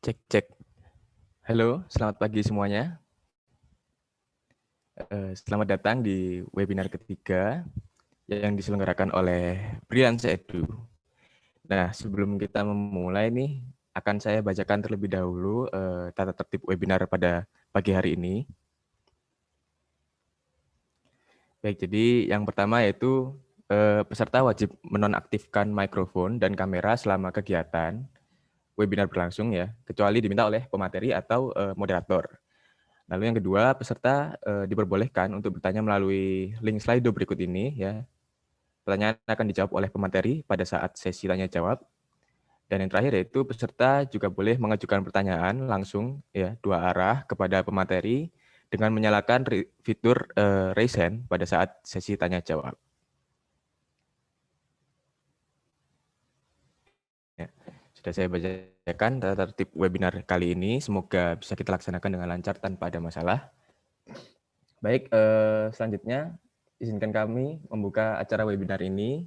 Cek cek. Halo, selamat pagi semuanya. Selamat datang di webinar ketiga yang diselenggarakan oleh Brilliance Edu. Nah, sebelum kita memulai nih, akan saya bacakan terlebih dahulu tata tertib webinar pada pagi hari ini. Baik, jadi yang pertama yaitu peserta wajib menonaktifkan mikrofon dan kamera selama kegiatan webinar berlangsung ya, kecuali diminta oleh pemateri atau moderator. Lalu yang kedua, peserta diperbolehkan untuk bertanya melalui link Slido berikut ini ya. Pertanyaan akan dijawab oleh pemateri pada saat sesi tanya jawab. Dan yang terakhir yaitu peserta juga boleh mengajukan pertanyaan langsung ya dua arah kepada pemateri dengan menyalakan fitur raise hand pada saat sesi tanya jawab. Ya, sudah saya bacakan tata tertib webinar kali ini. Semoga bisa kita laksanakan dengan lancar tanpa ada masalah. Baik, selanjutnya izinkan kami membuka acara webinar ini.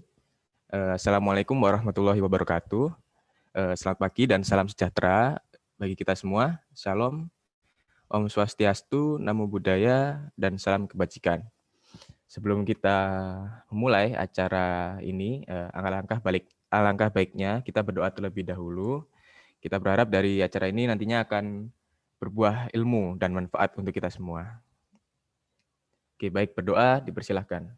Assalamualaikum warahmatullahi wabarakatuh. Selamat pagi dan salam sejahtera bagi kita semua. Shalom, Om Swastiastu, Namo Buddhaya, dan salam kebajikan. Sebelum kita memulai acara ini, alangkah baiknya kita berdoa terlebih dahulu. Kita berharap dari acara ini nantinya akan berbuah ilmu dan manfaat untuk kita semua. Oke, baik, berdoa dipersilahkan.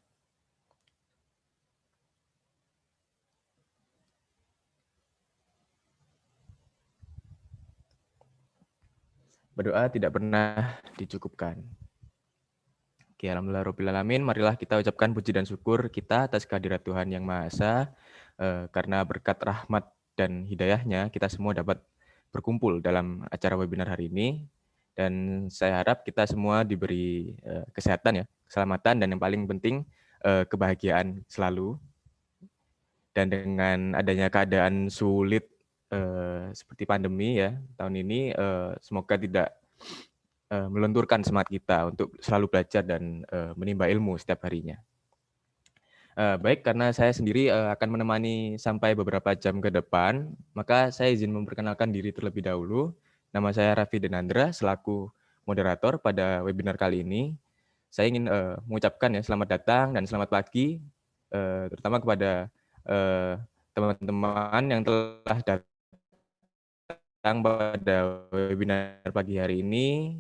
Berdoa tidak pernah dicukupkan. Oke, alhamdulillahirobbilalamin. Marilah kita ucapkan puji dan syukur kita atas kehadirat Tuhan Yang Maha Esa. Karena berkat rahmat dan hidayahnya, kita semua dapat berkumpul dalam acara webinar hari ini. Dan saya harap kita semua diberi kesehatan ya, keselamatan, dan yang paling penting kebahagiaan selalu. Dan dengan adanya keadaan sulit seperti pandemi ya tahun ini, semoga tidak melenturkan semangat kita untuk selalu belajar dan menimba ilmu setiap harinya. Baik, karena saya sendiri akan menemani sampai beberapa jam ke depan, maka saya izin memperkenalkan diri terlebih dahulu. Nama saya Raffi Denandra, selaku moderator pada webinar kali ini. Saya ingin mengucapkan ya selamat datang dan selamat pagi, terutama kepada teman-teman yang telah datang pada webinar pagi hari ini.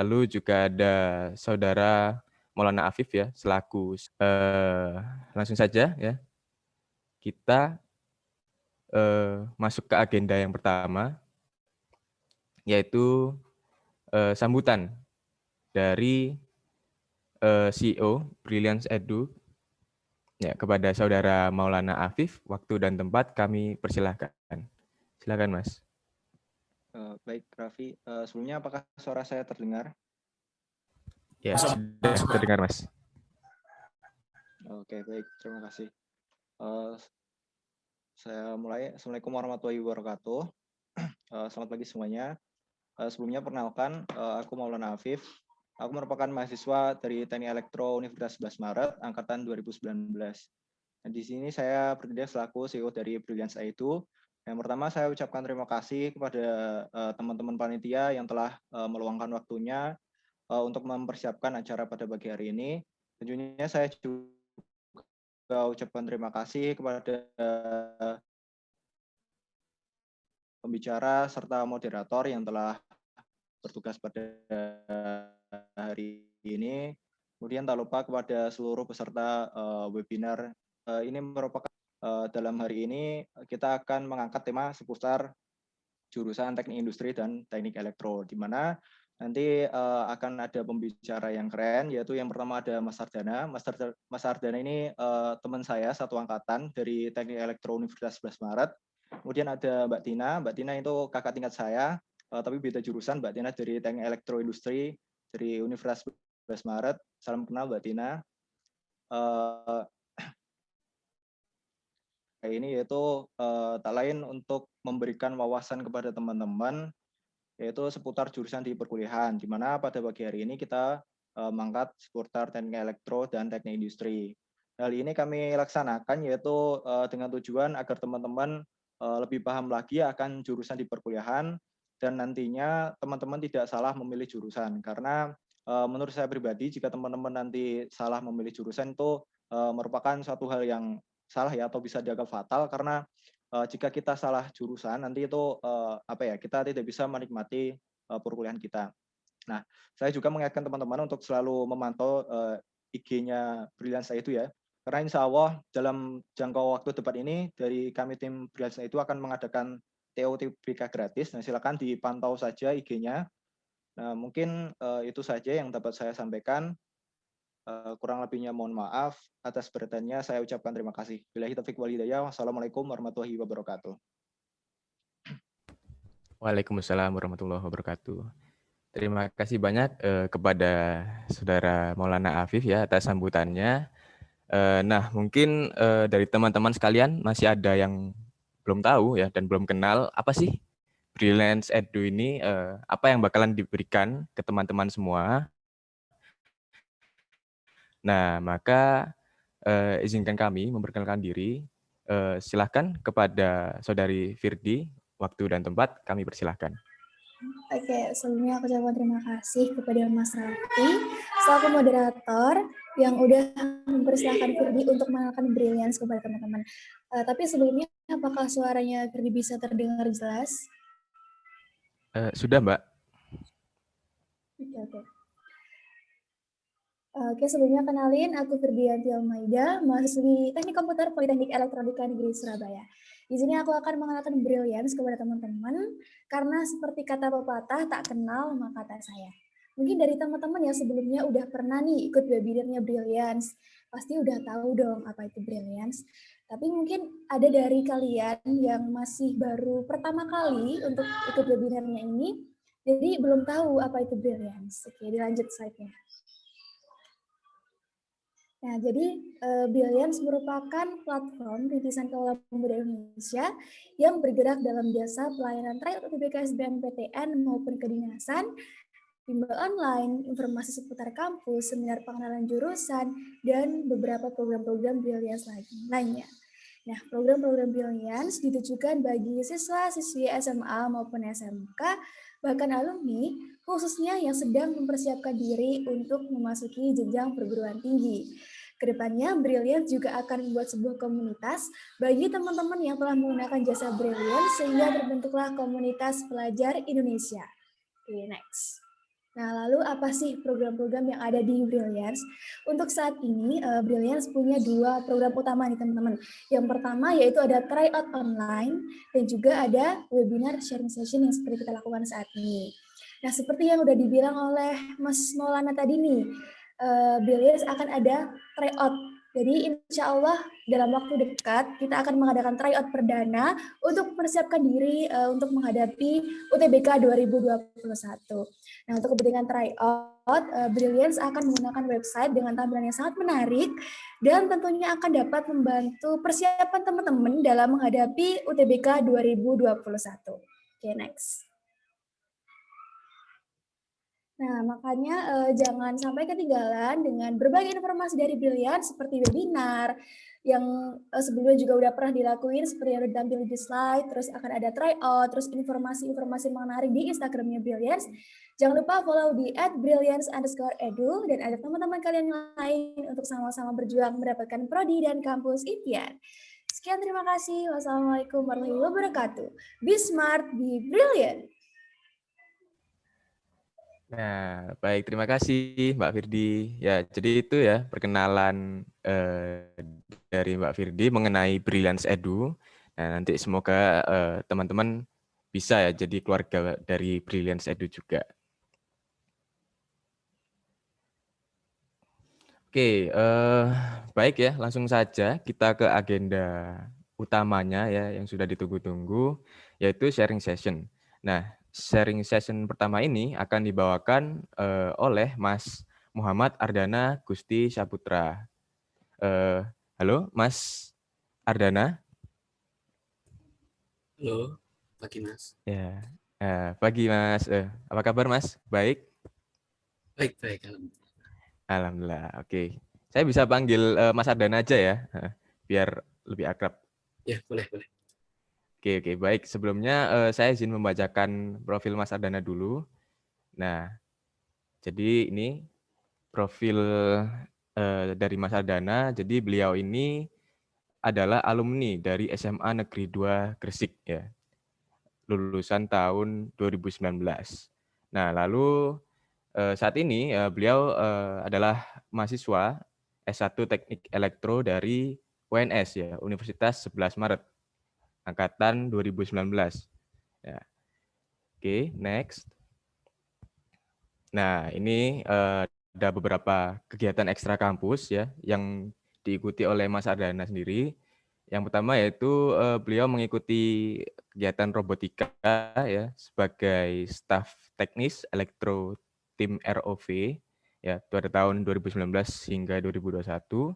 Lalu juga ada saudara Maulana Afif ya, selaku langsung saja ya, kita masuk ke agenda yang pertama, yaitu sambutan dari CEO Brilliance Edu ya, kepada saudara Maulana Afif. Waktu dan tempat kami persilahkan. Silakan Mas. Baik, Raffi. Sebelumnya apakah suara saya terdengar? Ya, sudah terdengar Mas. Oke, baik. Terima kasih. Saya mulai. Assalamualaikum warahmatullahi wabarakatuh. Selamat pagi semuanya. Sebelumnya perkenalkan, aku Maulana Afif. Aku merupakan mahasiswa dari Teknik Elektro Universitas 11 Maret, angkatan 2019. Dan di sini saya bertugas selaku CEO dari Brilliance Edu. Yang pertama, saya ucapkan terima kasih kepada teman-teman panitia yang telah meluangkan waktunya untuk mempersiapkan acara pada pagi hari ini. Tentunya saya juga ucapkan terima kasih kepada pembicara serta moderator yang telah bertugas pada hari ini. Kemudian tak lupa kepada seluruh peserta webinar. Ini merupakan dalam hari ini kita akan mengangkat tema seputar jurusan Teknik Industri dan Teknik Elektro, di mana nanti akan ada pembicara yang keren, yaitu yang pertama ada Mas Ardana. Mas Ardana ini teman saya satu angkatan dari Teknik Elektro Universitas 11 Maret. Kemudian ada Mbak Tina. Mbak Tina itu kakak tingkat saya, tapi beda jurusan. Mbak Tina dari Teknik Elektro Industri dari Universitas 11 Maret. Salam kenal Mbak Tina. Ini yaitu tak lain untuk memberikan wawasan kepada teman-teman, yaitu seputar jurusan di perkuliahan, di mana pada pagi hari ini kita mengangkat seputar teknik elektro dan teknik industri. Hal ini kami laksanakan yaitu dengan tujuan agar teman-teman lebih paham lagi akan jurusan di perkuliahan, dan nantinya teman-teman tidak salah memilih jurusan. Karena menurut saya pribadi, jika teman-teman nanti salah memilih jurusan itu merupakan suatu hal yang salah ya, atau bisa dianggap fatal, karena jika kita salah jurusan nanti itu kita tidak bisa menikmati perkuliahan kita. Nah, saya juga mengingatkan teman-teman untuk selalu memantau IG-nya Brilliance itu ya. Karena insya Allah dalam jangka waktu dekat ini dari kami tim Brilliance itu akan mengadakan TOTBK gratis. Nah, silakan dipantau saja IG-nya. Nah, mungkin itu saja yang dapat saya sampaikan. Kurang lebihnya mohon maaf. Atas perhatiannya saya ucapkan terima kasih. Billahi taufiq wal hidayah. Wassalamualaikum warahmatullahi wabarakatuh. Waalaikumsalam warahmatullahi wabarakatuh. Terima kasih banyak kepada Saudara Maulana Afif ya atas sambutannya. Nah, mungkin dari teman-teman sekalian masih ada yang belum tahu ya dan belum kenal apa sih Brilliance Edu ini, apa yang bakalan diberikan ke teman-teman semua. Nah, maka izinkan kami memperkenalkan diri. Silahkan kepada Saudari Firdi, waktu dan tempat kami persilahkan. Oke, sebelumnya aku ucapkan terima kasih kepada Mas Raffi selaku moderator yang udah mempersilahkan Firdi untuk mengenalkan Brilliance kepada teman-teman. Tapi sebelumnya, apakah suaranya Firdi bisa terdengar jelas? Sudah, Mbak. Oke. Oke, sebelumnya kenalin, aku Firdianti Almaida, mahasiswi Teknik Komputer Politeknik Elektronika Negeri Surabaya. Di sini aku akan mengenalkan Brilliance kepada teman-teman, karena seperti kata pepatah, tak kenal maka tak sayang. Mungkin dari teman-teman yang sebelumnya udah pernah nih ikut webinarnya Brilliance, pasti udah tahu dong apa itu Brilliance. Tapi mungkin ada dari kalian yang masih baru pertama kali untuk ikut webinarnya ini, jadi belum tahu apa itu Brilliance. Oke, dilanjut slide-nya. Nah, jadi Brilliance merupakan platform rintisan kaula pemuda Indonesia yang bergerak dalam jasa pelayanan tryout UTBK SBMPTN maupun kedinasan, bimbel online, informasi seputar kampus, seminar pengenalan jurusan, dan beberapa program-program Brilliance lainnya. Nah, program-program Brilliance ditujukan bagi siswa-siswi SMA maupun SMK, bahkan alumni, khususnya yang sedang mempersiapkan diri untuk memasuki jenjang perguruan tinggi. Kedepannya, Brilliance juga akan membuat sebuah komunitas bagi teman-teman yang telah menggunakan jasa Brilliance sehingga terbentuklah komunitas pelajar Indonesia. Oke, next. Nah, lalu apa sih program-program yang ada di Brilliance? Untuk saat ini, Brilliance punya 2 program utama nih teman-teman. Yang pertama yaitu ada tryout online dan juga ada webinar sharing session yang seperti kita lakukan saat ini. Nah, seperti yang udah dibilang oleh Mas Maulana tadi nih, Brilliance akan ada tryout. Jadi insya Allah dalam waktu dekat kita akan mengadakan tryout perdana untuk mempersiapkan diri untuk menghadapi UTBK 2021. Nah, untuk kepentingan tryout, Brilliance akan menggunakan website dengan tampilan yang sangat menarik dan tentunya akan dapat membantu persiapan teman-teman dalam menghadapi UTBK 2021. Oke, next. Nah, makanya jangan sampai ketinggalan dengan berbagai informasi dari Brilliance seperti webinar yang sebelumnya juga udah pernah dilakuin seperti yang udah ditampil di slide, terus akan ada tryout, terus informasi-informasi menarik di Instagramnya Brilliance. Jangan lupa follow di @brilliance_edu dan ada teman-teman kalian yang lain untuk sama-sama berjuang mendapatkan prodi dan kampus impian. Sekian, terima kasih. Wassalamualaikum warahmatullahi wabarakatuh. Be smart, be brilliant. Nah, baik, terima kasih Mbak Firdi. Ya, jadi itu ya perkenalan dari Mbak Firdi mengenai Brilliance Edu. Nah, nanti semoga teman-teman bisa ya jadi keluarga dari Brilliance Edu juga. Oke, baik ya, langsung saja kita ke agenda utamanya ya yang sudah ditunggu-tunggu, yaitu sharing session. Nah, sharing session pertama ini akan dibawakan oleh Mas Muhammad Ardana Gusti Saputra. Halo, Mas Ardana. Halo, pagi Mas. Ya, pagi Mas. Apa kabar Mas? Baik? Baik, alhamdulillah. Alhamdulillah. Oke, saya bisa panggil Mas Ardana aja ya, biar lebih akrab. Ya, boleh. Oke, baik. Sebelumnya saya izin membacakan profil Mas Ardana dulu. Nah, jadi ini profil dari Mas Ardana. Jadi beliau ini adalah alumni dari SMA Negeri 2 Gresik ya, lulusan tahun 2019. Nah, lalu saat ini beliau adalah mahasiswa S1 Teknik Elektro dari UNS ya, Universitas 11 Maret, angkatan 2019. Ya. Oke, next. Nah, ini ada beberapa kegiatan ekstra kampus ya yang diikuti oleh Mas Ardana sendiri. Yang pertama yaitu beliau mengikuti kegiatan robotika ya sebagai staf teknis elektro tim ROV ya pada tahun 2019 hingga 2021.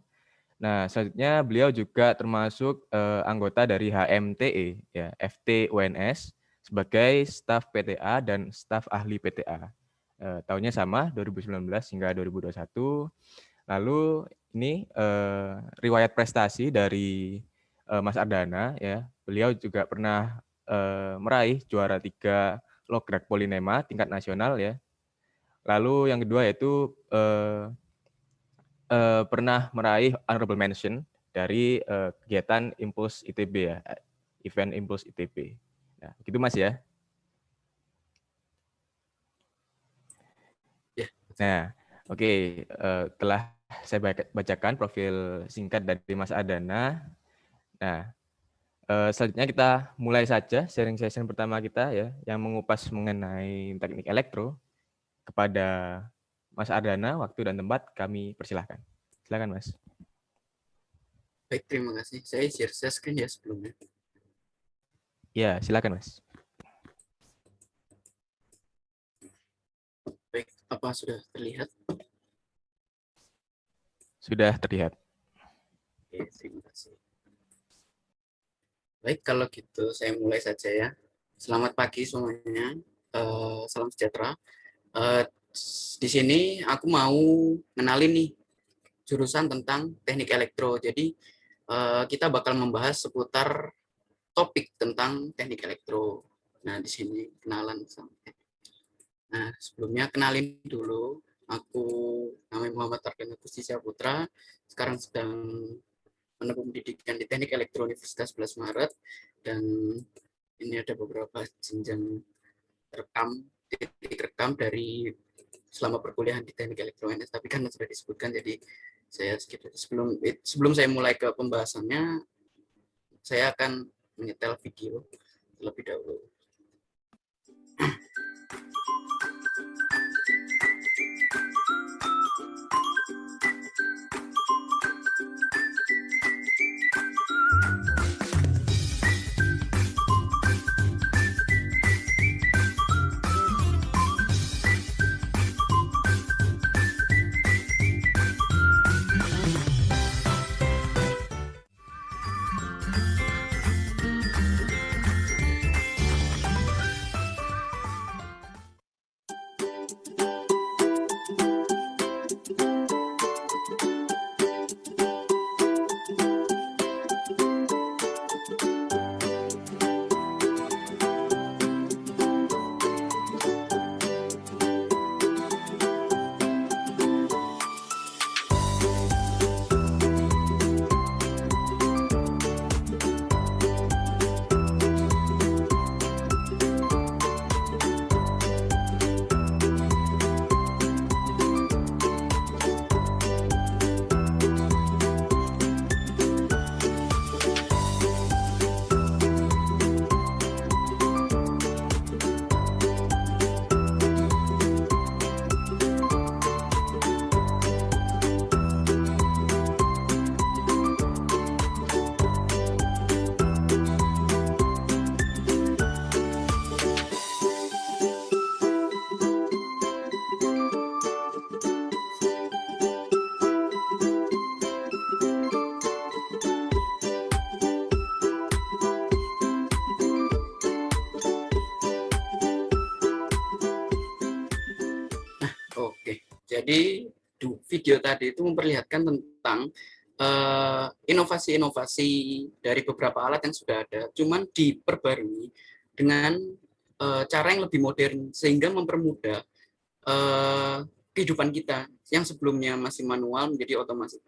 Nah, selanjutnya beliau juga termasuk anggota dari HMTE ya FT UNS sebagai staf PTA dan staf ahli PTA. Tahunnya sama 2019 hingga 2021. Lalu ini riwayat prestasi dari Mas Ardana ya. Beliau juga pernah meraih juara 3 Lograk Polinema tingkat nasional ya. Lalu yang kedua yaitu pernah meraih honorable mention dari kegiatan Impulse ITB ya, event Impulse ITB. Nah, gitu Mas ya. Ya. Nah, oke, telah saya bacakan profil singkat dari Mas Ardana. Nah, selanjutnya kita mulai saja sharing session pertama kita ya, yang mengupas mengenai teknik elektro. Kepada Mas Ardana, waktu dan tempat kami persilahkan. Silakan Mas. Baik, terima kasih. Saya share screen ya sebelumnya. Ya, silakan Mas. Baik, apa sudah terlihat? Sudah terlihat. Oke, terima kasih. Baik, kalau gitu saya mulai saja ya. Selamat pagi semuanya. Salam sejahtera. Di sini aku mau kenalin nih jurusan tentang teknik elektro. Jadi kita bakal membahas seputar topik tentang teknik elektro. Nah, di sini kenalan. Nah, sebelumnya kenalin dulu. Aku namanya Muhammad Arkan Agusti Putra. Sekarang sedang menempuh pendidikan di Teknik Elektro Universitas 11 Maret. Dan ini ada beberapa jenjang titik rekam dari selama perkuliahan di Teknik Elektro UNS. Tapi kan sudah disebutkan, jadi saya skip. Sebelum saya mulai ke pembahasannya, saya akan menyetel video terlebih dahulu. Oke, jadi video tadi itu memperlihatkan tentang inovasi-inovasi dari beberapa alat yang sudah ada, cuman diperbarui dengan cara yang lebih modern sehingga mempermudah kehidupan kita yang sebelumnya masih manual menjadi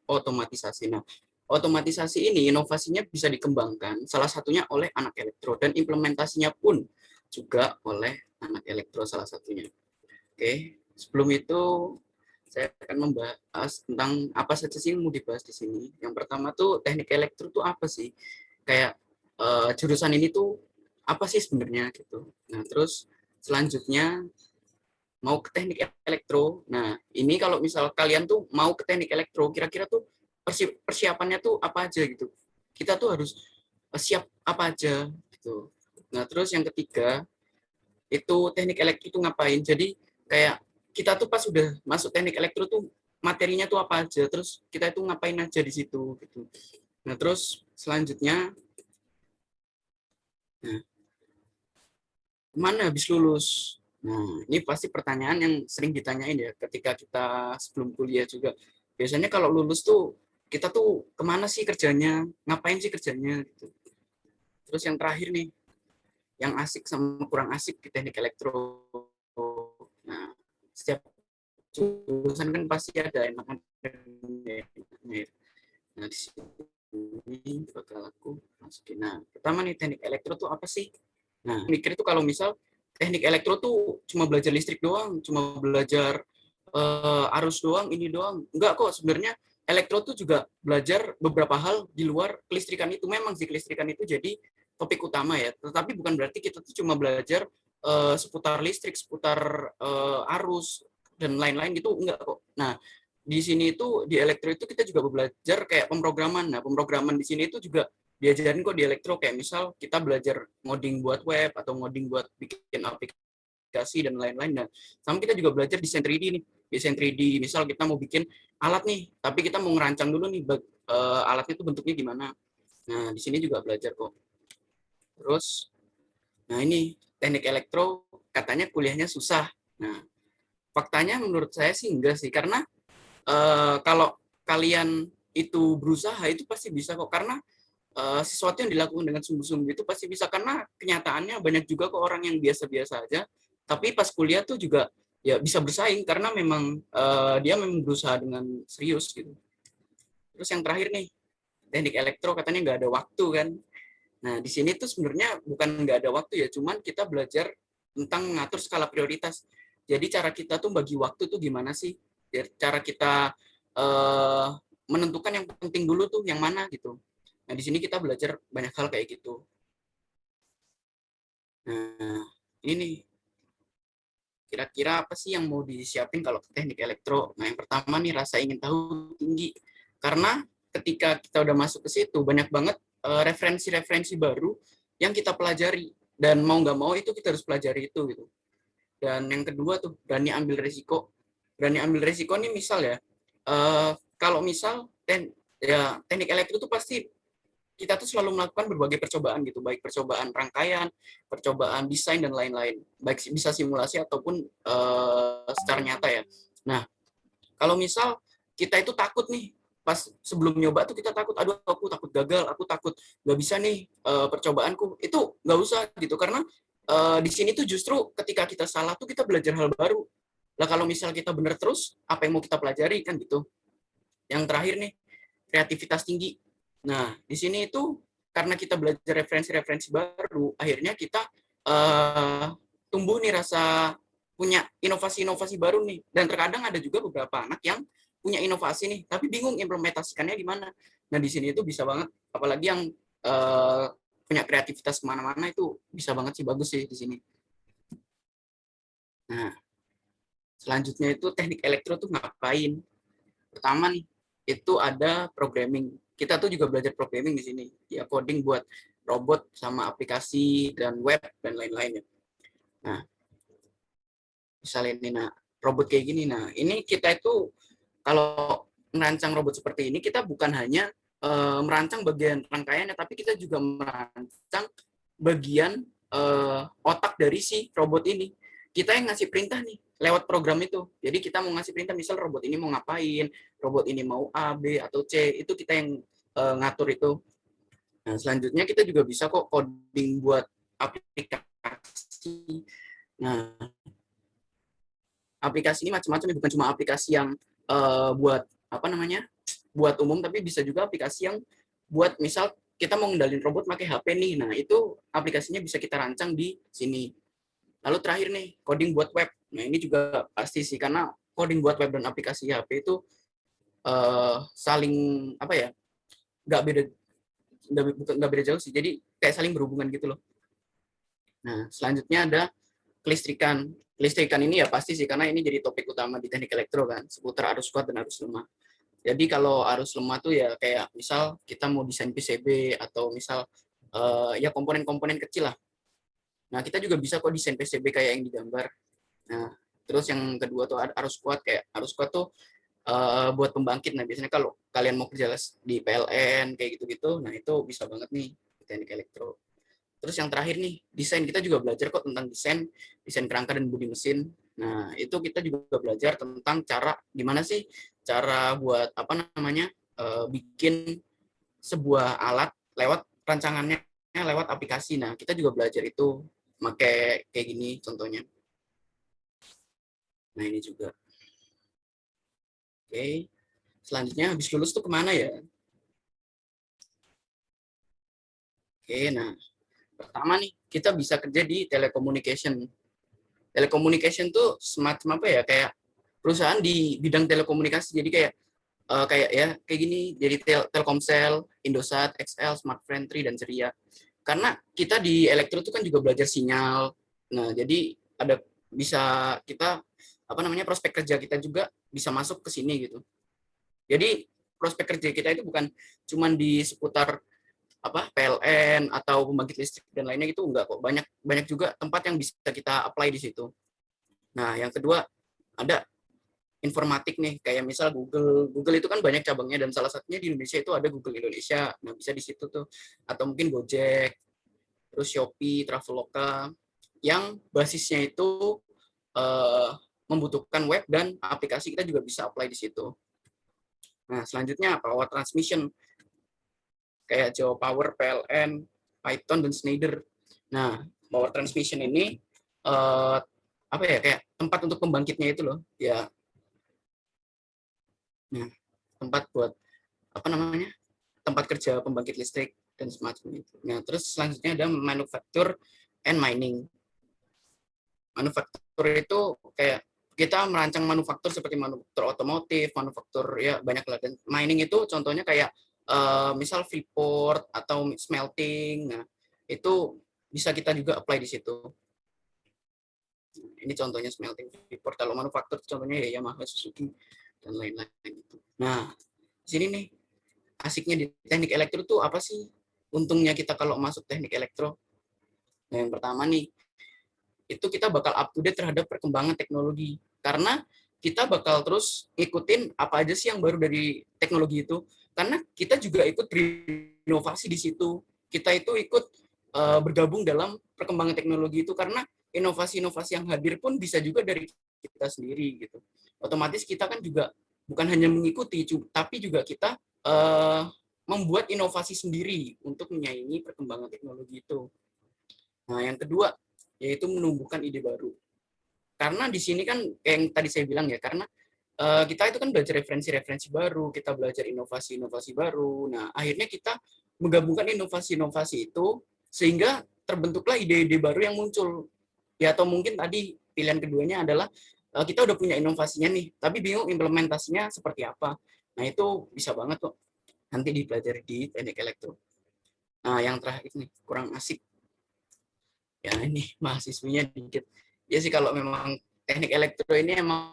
otomatisasi. Nah, otomatisasi ini inovasinya bisa dikembangkan salah satunya oleh anak elektro dan implementasinya pun juga oleh anak elektro salah satunya. Oke, sebelum itu saya akan membahas tentang apa saja sih yang mau dibahas di sini. Yang pertama tuh teknik elektro tuh apa sih? Kayak jurusan ini tuh apa sih sebenarnya gitu. Nah, terus selanjutnya mau ke teknik elektro. Nah, ini kalau misal kalian tuh mau ke teknik elektro, kira-kira tuh persiapannya tuh apa aja gitu. Kita tuh harus siap apa aja gitu. Nah, terus yang ketiga, itu teknik elektro itu ngapain. Jadi kayak kita tuh pas udah masuk teknik elektro tuh materinya tuh apa aja, terus kita itu ngapain aja di situ gitu. Nah, terus selanjutnya, nah, kemana habis lulus? Nah, ini pasti pertanyaan yang sering ditanyain ya ketika kita sebelum kuliah juga. Biasanya kalau lulus tuh kita tuh kemana sih kerjanya, ngapain sih kerjanya gitu. Terus yang terakhir nih, yang asik sama kurang asik di teknik elektro. Nah, setiap jurusan kan pasti ada enakan. Nah, di sini bakal aku masukin. Nah, pertama nih teknik elektro tuh apa sih? Nah, mikir itu kalau misal teknik elektro tuh cuma belajar listrik doang, cuma belajar arus doang, ini doang. Enggak kok, sebenarnya elektro tuh juga belajar beberapa hal di luar kelistrikan itu. Memang sih kelistrikan itu jadi topik utama ya, tetapi bukan berarti kita tuh cuma belajar seputar listrik, seputar arus dan lain-lain gitu, enggak kok. Nah, di sini itu di elektro itu kita juga belajar kayak pemrograman. Nah, pemrograman di sini itu juga diajarin kok di elektro, kayak misal kita belajar ngoding buat web atau ngoding buat bikin aplikasi dan lain-lain. Nah, sama kita juga belajar desain 3D nih. Desain 3D, misal kita mau bikin alat nih, tapi kita mau ngerancang dulu nih alatnya itu bentuknya gimana. Nah, di sini juga belajar kok. Terus, nah ini teknik elektro katanya kuliahnya susah. Nah, faktanya menurut saya sih enggak sih, karena kalau kalian itu berusaha itu pasti bisa kok, karena sesuatu yang dilakukan dengan sungguh-sungguh itu pasti bisa, karena kenyataannya banyak juga kok orang yang biasa-biasa aja tapi pas kuliah tuh juga ya bisa bersaing karena memang dia memang berusaha dengan serius gitu. Terus yang terakhir nih, teknik elektro katanya nggak ada waktu kan. Nah, di sini tuh sebenarnya bukan nggak ada waktu ya, cuman kita belajar tentang mengatur skala prioritas. Jadi cara kita tuh bagi waktu tuh gimana sih? Cara kita menentukan yang penting dulu tuh yang mana gitu. Nah, di sini kita belajar banyak hal kayak gitu. Nah, ini nih, kira-kira apa sih yang mau disiapin kalau ke teknik elektro? Nah, yang pertama nih, rasa ingin tahu tinggi. Karena ketika kita udah masuk ke situ, banyak banget referensi-referensi baru yang kita pelajari. Dan mau nggak mau itu kita harus pelajari itu gitu. Dan yang kedua tuh, berani ambil resiko. Berani ambil resiko nih misal ya, kalau misal teknik elektro tuh pasti kita tuh selalu melakukan berbagai percobaan gitu, baik percobaan rangkaian, percobaan desain dan lain-lain, baik bisa simulasi ataupun secara nyata ya. Nah, kalau misal kita itu takut nih, pas sebelum nyoba tuh kita takut, aduh aku takut gagal, aku takut nggak bisa nih percobaanku, itu nggak usah gitu, karena di sini tuh justru ketika kita salah tuh kita belajar hal baru. Lah kalau misal kita benar terus, apa yang mau kita pelajari kan gitu. Yang terakhir nih, kreativitas tinggi. Nah, di sini itu karena kita belajar referensi-referensi baru, akhirnya kita tumbuh nih rasa punya inovasi-inovasi baru nih. Dan terkadang ada juga beberapa anak yang punya inovasi nih, tapi bingung implementasikannya di mana. Nah, di sini itu bisa banget, apalagi yang punya kreativitas kemana-mana itu bisa banget sih, bagus sih di sini. Nah, selanjutnya itu teknik elektro tuh ngapain? Pertama nih, itu ada programming. Kita tuh juga belajar programming di sini. Ya, coding buat robot sama aplikasi dan web dan lain-lain. Nah, misalnya ini, nah, robot kayak gini. Nah, ini kita itu kalau merancang robot seperti ini, kita bukan hanya merancang bagian rangkaiannya, tapi kita juga merancang bagian otak dari si robot ini. Kita yang ngasih perintah nih lewat program itu. Jadi kita mau ngasih perintah, misal robot ini mau ngapain, robot ini mau A, B, atau C, itu kita yang ngatur itu. Nah, selanjutnya kita juga bisa kok coding buat aplikasi. Nah, aplikasi ini macam-macam, bukan cuma aplikasi yang buat apa namanya, buat umum, tapi bisa juga aplikasi yang buat misal kita mau ngendalin robot pakai HP nih. Nah, itu aplikasinya bisa kita rancang di sini. Lalu terakhir nih, coding buat web. Nah, ini juga pasti sih, karena coding buat web dan aplikasi HP itu saling apa ya, nggak beda jauh sih. Jadi kayak saling berhubungan gitu loh. Nah, selanjutnya ada kelistrikan. Kelistrikan ini ya pasti sih, karena ini jadi topik utama di teknik elektro kan, seputar arus kuat dan arus lemah. Jadi kalau arus lemah tuh ya kayak misal kita mau desain PCB atau misal ya komponen-komponen kecil lah. Nah, kita juga bisa kok desain PCB kayak yang digambar. Nah, terus yang kedua tuh arus kuat. Kayak arus kuat tuh buat pembangkit. Nah, biasanya kalau kalian mau kerja di PLN kayak gitu-gitu, nah itu bisa banget nih teknik elektro. Terus yang terakhir nih, desain. Kita juga belajar kok tentang desain kerangka dan bodi mesin. Nah, itu kita juga belajar tentang cara gimana sih cara buat apa namanya bikin sebuah alat lewat rancangannya, lewat aplikasi. Nah, kita juga belajar itu pakai kayak gini contohnya. Nah, ini juga. Oke. Selanjutnya habis lulus tuh kemana ya? Oke, nah pertama nih kita bisa kerja di telecommunication. Telecommunication tuh semacam apa ya, kayak perusahaan di bidang telekomunikasi. Jadi kayak kayak gini, jadi Telkomsel, Indosat, XL, Smartfren, Tri, dan Ceria. Karena kita di elektro itu kan juga belajar sinyal. Nah, jadi ada bisa kita apa namanya, prospek kerja kita juga bisa masuk ke sini gitu. Jadi prospek kerja kita itu bukan cuma di seputar apa PLN atau pembangkit listrik dan lainnya, gitu enggak kok. Banyak juga tempat yang bisa kita apply di situ. Nah, yang kedua ada informatik nih, kayak misal Google itu kan banyak cabangnya, dan salah satunya di Indonesia itu ada Google Indonesia. Nah, bisa di situ tuh, atau mungkin Gojek, terus Shopee, Traveloka, yang basisnya itu membutuhkan web dan aplikasi, kita juga bisa apply di situ. Nah, selanjutnya power transmission, kayak Jawa Power, PLN, Python, dan Schneider. Nah, power transmission ini apa ya, kayak tempat untuk pembangkitnya itu loh ya. Nah, tempat buat apa namanya, tempat kerja pembangkit listrik dan semacam itu. Nah, terus selanjutnya ada manufacture and mining. Manufaktur itu kayak kita merancang manufaktur seperti manufaktur otomotif, manufaktur ya banyak lah. Dan mining itu contohnya kayak misal freeport atau smelting. Nah, itu bisa kita juga apply di situ. Ini contohnya smelting, freeport. Kalau manufaktur contohnya ya Yamaha, Suzuki, dan lain-lain gitu. Nah, di sini nih asiknya di teknik elektro tuh apa sih? Untungnya kita kalau masuk teknik elektro. Nah, yang pertama nih, itu kita bakal up to date terhadap perkembangan teknologi. Karena kita bakal terus ikutin apa aja sih yang baru dari teknologi itu. Karena kita juga ikut berinovasi di situ. Kita itu ikut bergabung dalam perkembangan teknologi itu, karena inovasi-inovasi yang hadir pun bisa juga dari kita sendiri gitu. Otomatis kita kan juga bukan hanya mengikuti, tapi juga kita membuat inovasi sendiri untuk menyaingi perkembangan teknologi itu. Nah, yang kedua yaitu menumbuhkan ide baru. Karena di sini kan yang tadi saya bilang ya, karena kita itu kan belajar referensi-referensi baru, kita belajar inovasi-inovasi baru. Nah, akhirnya kita menggabungkan inovasi-inovasi itu sehingga terbentuklah ide-ide baru yang muncul. Ya, atau mungkin tadi pilihan keduanya adalah kita udah punya inovasinya nih, tapi bingung implementasinya seperti apa. Nah, itu bisa banget kok nanti dipelajari di teknik elektro. Nah, yang terakhir nih, kurang asik. Ya, ini mahasiswanya dikit. Ya sih, kalau memang teknik elektro ini emang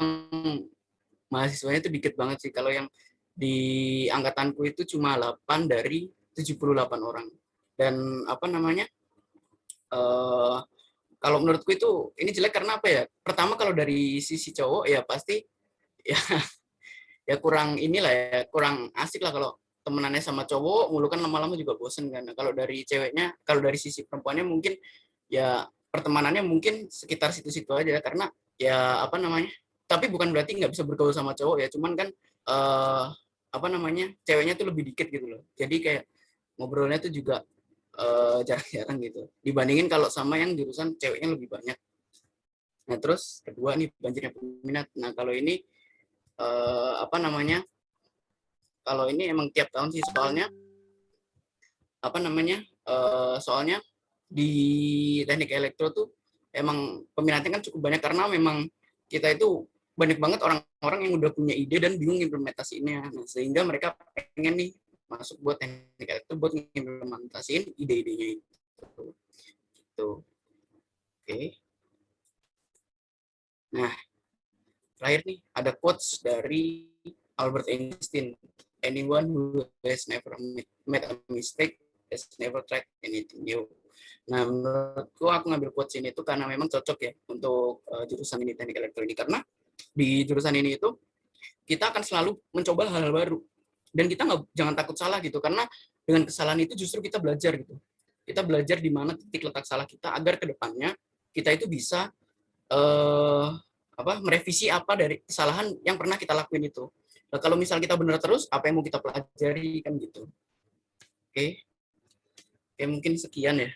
mahasiswanya itu dikit banget sih. Kalau yang di angkatanku itu cuma 8 dari 78 orang. Dan apa namanya, kalau menurutku itu ini jelek karena apa ya? Pertama, kalau dari sisi cowok ya pasti ya ya kurang inilah ya, kurang asik lah kalau temenannya sama cowok mulu, kan lama-lama juga bosen kan. Nah, kalau dari ceweknya, kalau dari sisi perempuannya mungkin ya pertemanannya mungkin sekitar situ-situ aja, karena ya apa namanya, tapi bukan berarti nggak bisa bergaul sama cowok ya, cuman kan apa namanya, ceweknya tuh lebih dikit gitu loh, jadi kayak ngobrolnya tuh juga jarang-jarang gitu dibandingin kalau sama yang jurusan ceweknya lebih banyak. Nah terus kedua nih, banjirnya peminat. Nah kalau ini apa namanya, kalau ini emang tiap tahun sih, soalnya apa namanya, soalnya di teknik elektro tuh emang peminatnya kan cukup banyak, karena memang kita itu banyak banget orang-orang yang udah punya ide dan bingung implementasinya. Nah, sehingga mereka pengen nih masuk buat teknik elektro buat implementasiin ide-idenya itu. Gitu. Oke. Nah, terakhir nih ada quotes dari Albert Einstein. Anyone who has never made a mistake has never tried anything new. Nah, menurutku aku ngambil quotes ini itu karena memang cocok ya untuk jurusan ini, teknik elektro ini, karena di jurusan ini itu kita akan selalu mencoba hal-hal baru dan kita jangan takut salah gitu, karena dengan kesalahan itu justru kita belajar gitu. Kita belajar di mana titik letak salah kita agar kedepannya kita itu bisa merevisi apa dari kesalahan yang pernah kita lakuin itu. Nah, kalau misal kita benar terus, apa yang mau kita pelajari kan gitu. Oke. Oke, mungkin sekian ya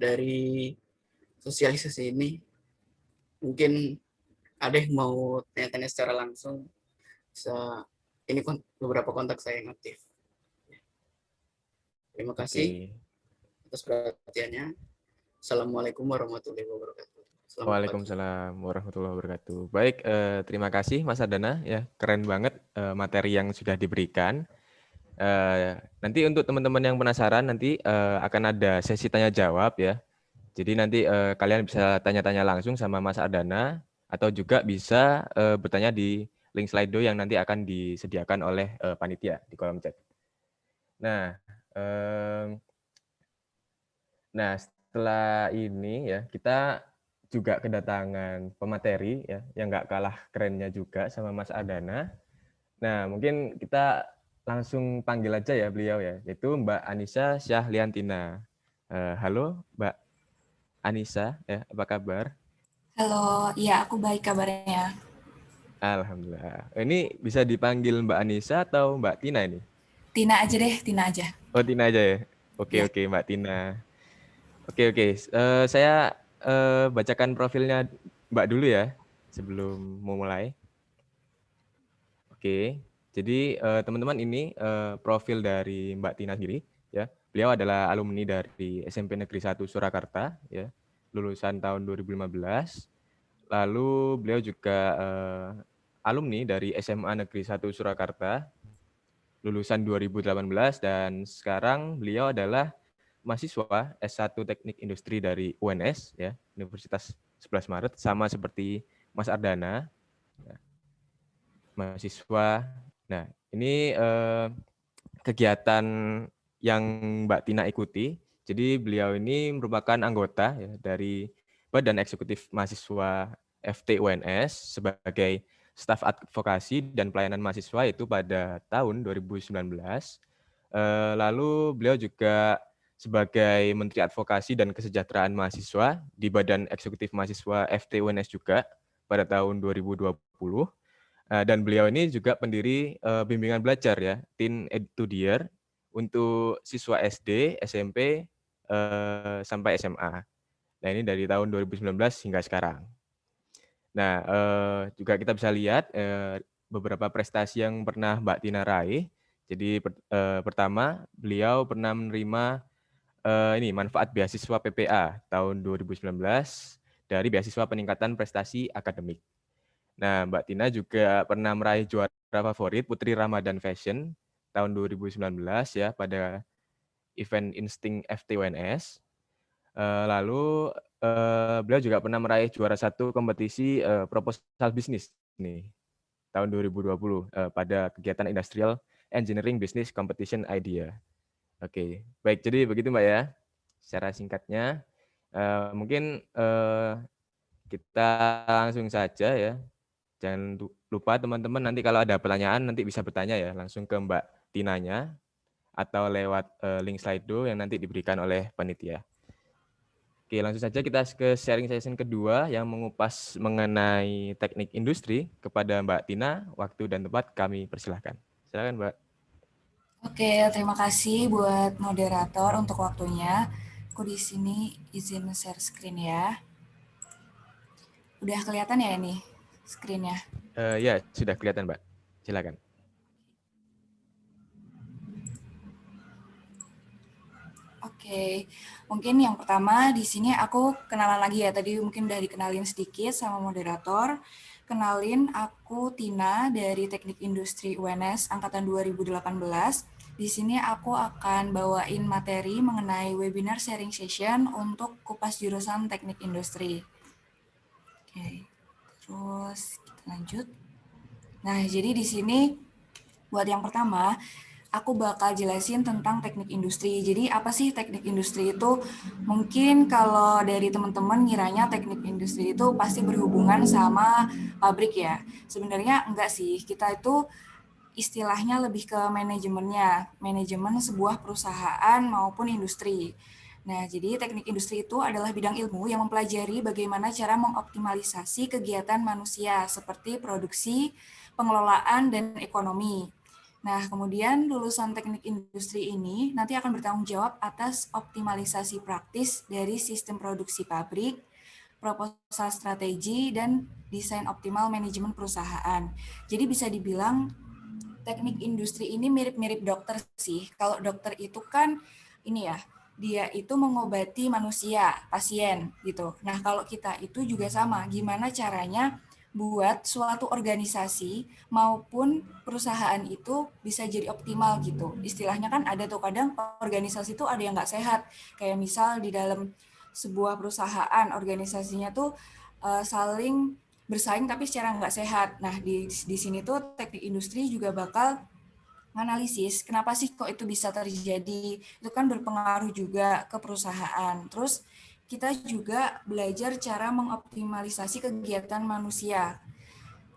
dari sosialisasi ini. Mungkin ada yang mau tanya-tanya secara langsung, bisa ini beberapa kontak saya yang aktif. Terima kasih atas perhatiannya. Assalamualaikum warahmatullahi wabarakatuh. Waalaikumsalam warahmatullahi wabarakatuh. Baik, terima kasih Mas Ardana ya, keren banget materi yang sudah diberikan. Nanti untuk teman-teman yang penasaran nanti akan ada sesi tanya jawab ya. Jadi nanti kalian bisa tanya-tanya langsung sama Mas Ardana atau juga bisa bertanya di link Slido yang nanti akan disediakan oleh panitia di kolom chat. Nah, setelah ini ya kita juga kedatangan pemateri ya yang nggak kalah kerennya juga sama Mas Ardana. Nah, mungkin kita langsung panggil aja ya beliau ya, yaitu Mbak Anissa Syahliantina. Halo Mbak Anissa, ya apa kabar? Halo, iya aku baik kabarnya. Alhamdulillah. Ini bisa dipanggil Mbak Anissa atau Mbak Tina ini? Tina aja deh, Tina aja. Oh, Tina aja ya? Oke, Ya. oke Mbak Tina. Oke. Saya bacakan profilnya Mbak dulu ya, sebelum memulai. Oke, jadi teman-teman ini profil dari Mbak Tina sendiri. Ya. Beliau adalah alumni dari SMP Negeri 1 Surakarta, ya, lulusan tahun 2015. Lalu beliau juga alumni dari SMA Negeri 1 Surakarta, lulusan 2018, dan sekarang beliau adalah mahasiswa S1 Teknik Industri dari UNS, ya, Universitas 11 Maret, sama seperti Mas Ardana, ya, mahasiswa. Nah, ini kegiatan yang Mbak Tina ikuti. Jadi beliau ini merupakan anggota ya, dari Badan Eksekutif Mahasiswa FT UNS sebagai staf advokasi dan pelayanan mahasiswa itu pada tahun 2019. Lalu beliau juga sebagai Menteri Advokasi dan Kesejahteraan Mahasiswa di Badan Eksekutif Mahasiswa FT UNS juga pada tahun 2020. Dan beliau ini juga pendiri bimbingan belajar ya, Teen Edu untuk siswa SD, SMP, sampai SMA. Nah, ini dari tahun 2019 hingga sekarang. Nah, juga kita bisa lihat beberapa prestasi yang pernah Mbak Tina raih. Jadi pertama, beliau pernah menerima ini manfaat beasiswa PPA tahun 2019 dari beasiswa peningkatan prestasi akademik. Nah, Mbak Tina juga pernah meraih juara favorit Putri Ramadan Fashion tahun 2019 ya pada event Insting FT UNS. Lalu beliau juga pernah meraih juara 1 kompetisi proposal bisnis nih tahun 2020 pada kegiatan Industrial Engineering Business Competition Idea. Oke, baik, jadi begitu Mbak ya. Secara singkatnya, mungkin kita langsung saja ya. Jangan lupa teman-teman nanti kalau ada pertanyaan nanti bisa bertanya ya langsung ke Mbak Tinanya atau lewat link Slido yang nanti diberikan oleh panitia. Oke, langsung saja kita ke sharing session kedua yang mengupas mengenai teknik industri. Kepada Mbak Tina, waktu dan tempat kami persilahkan. Silakan, Mbak. Oke, terima kasih buat moderator untuk waktunya. Aku di sini izin share screen ya. Udah kelihatan ya ini screen-nya? Ya, sudah kelihatan, Mbak. Silakan. Oke, mungkin yang pertama di sini aku kenalan lagi ya. Tadi mungkin udah dikenalin sedikit sama moderator. Kenalin, aku Tina dari Teknik Industri UNS Angkatan 2018. Di sini aku akan bawain materi mengenai webinar sharing session untuk kupas jurusan Teknik Industri. Oke, terus kita lanjut. Nah, jadi di sini buat yang pertama, aku bakal jelasin tentang teknik industri. Jadi apa sih teknik industri itu? Mungkin kalau dari teman-teman ngiranya teknik industri itu pasti berhubungan sama pabrik ya. Sebenarnya enggak sih, kita itu istilahnya lebih ke manajemennya, manajemen sebuah perusahaan maupun industri. Nah, jadi teknik industri itu adalah bidang ilmu yang mempelajari bagaimana cara mengoptimalisasi kegiatan manusia seperti produksi, pengelolaan, dan ekonomi. Nah, kemudian lulusan teknik industri ini nanti akan bertanggung jawab atas optimalisasi praktis dari sistem produksi pabrik, proposal strategi, dan desain optimal manajemen perusahaan. Jadi bisa dibilang teknik industri ini mirip-mirip dokter sih. Kalau dokter itu kan ini ya, dia itu mengobati manusia, pasien gitu. Nah, kalau kita itu juga sama, gimana caranya buat suatu organisasi maupun perusahaan itu bisa jadi optimal gitu. Istilahnya kan ada tuh kadang organisasi itu ada yang nggak sehat. Kayak misal di dalam sebuah perusahaan, organisasinya tuh saling bersaing tapi secara nggak sehat. Nah, di sini tuh teknik industri juga bakal analisis kenapa sih kok itu bisa terjadi. Itu kan berpengaruh juga ke perusahaan. Terus kita juga belajar cara mengoptimalisasi kegiatan manusia.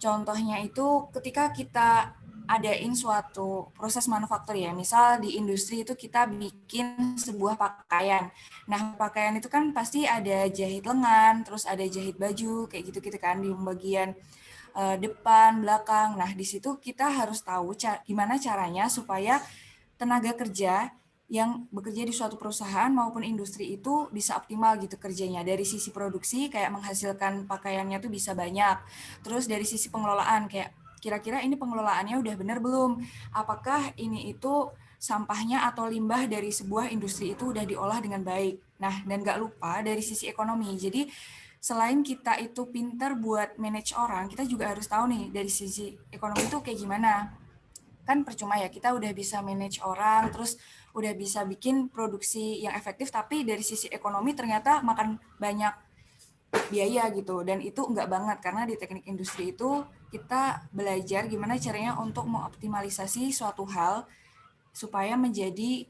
Contohnya itu ketika kita adain suatu proses manufaktur ya, misal di industri itu kita bikin sebuah pakaian. Nah, pakaian itu kan pasti ada jahit lengan, terus ada jahit baju, kayak gitu-gitu kan di bagian depan, belakang. Nah, di situ kita harus tahu gimana caranya supaya tenaga kerja yang bekerja di suatu perusahaan maupun industri itu bisa optimal gitu kerjanya. Dari sisi produksi kayak menghasilkan pakaiannya tuh bisa banyak. Terus dari sisi pengelolaan kayak kira-kira ini pengelolaannya udah benar belum? Apakah ini itu sampahnya atau limbah dari sebuah industri itu udah diolah dengan baik? Nah, dan nggak lupa dari sisi ekonomi. Jadi selain kita itu pintar buat manage orang, kita juga harus tahu nih dari sisi ekonomi itu kayak gimana. Kan percuma ya kita udah bisa manage orang, terus udah bisa bikin produksi yang efektif, tapi dari sisi ekonomi ternyata makan banyak biaya gitu. Dan itu enggak banget, karena di teknik industri itu kita belajar gimana caranya untuk mengoptimalisasi suatu hal supaya menjadi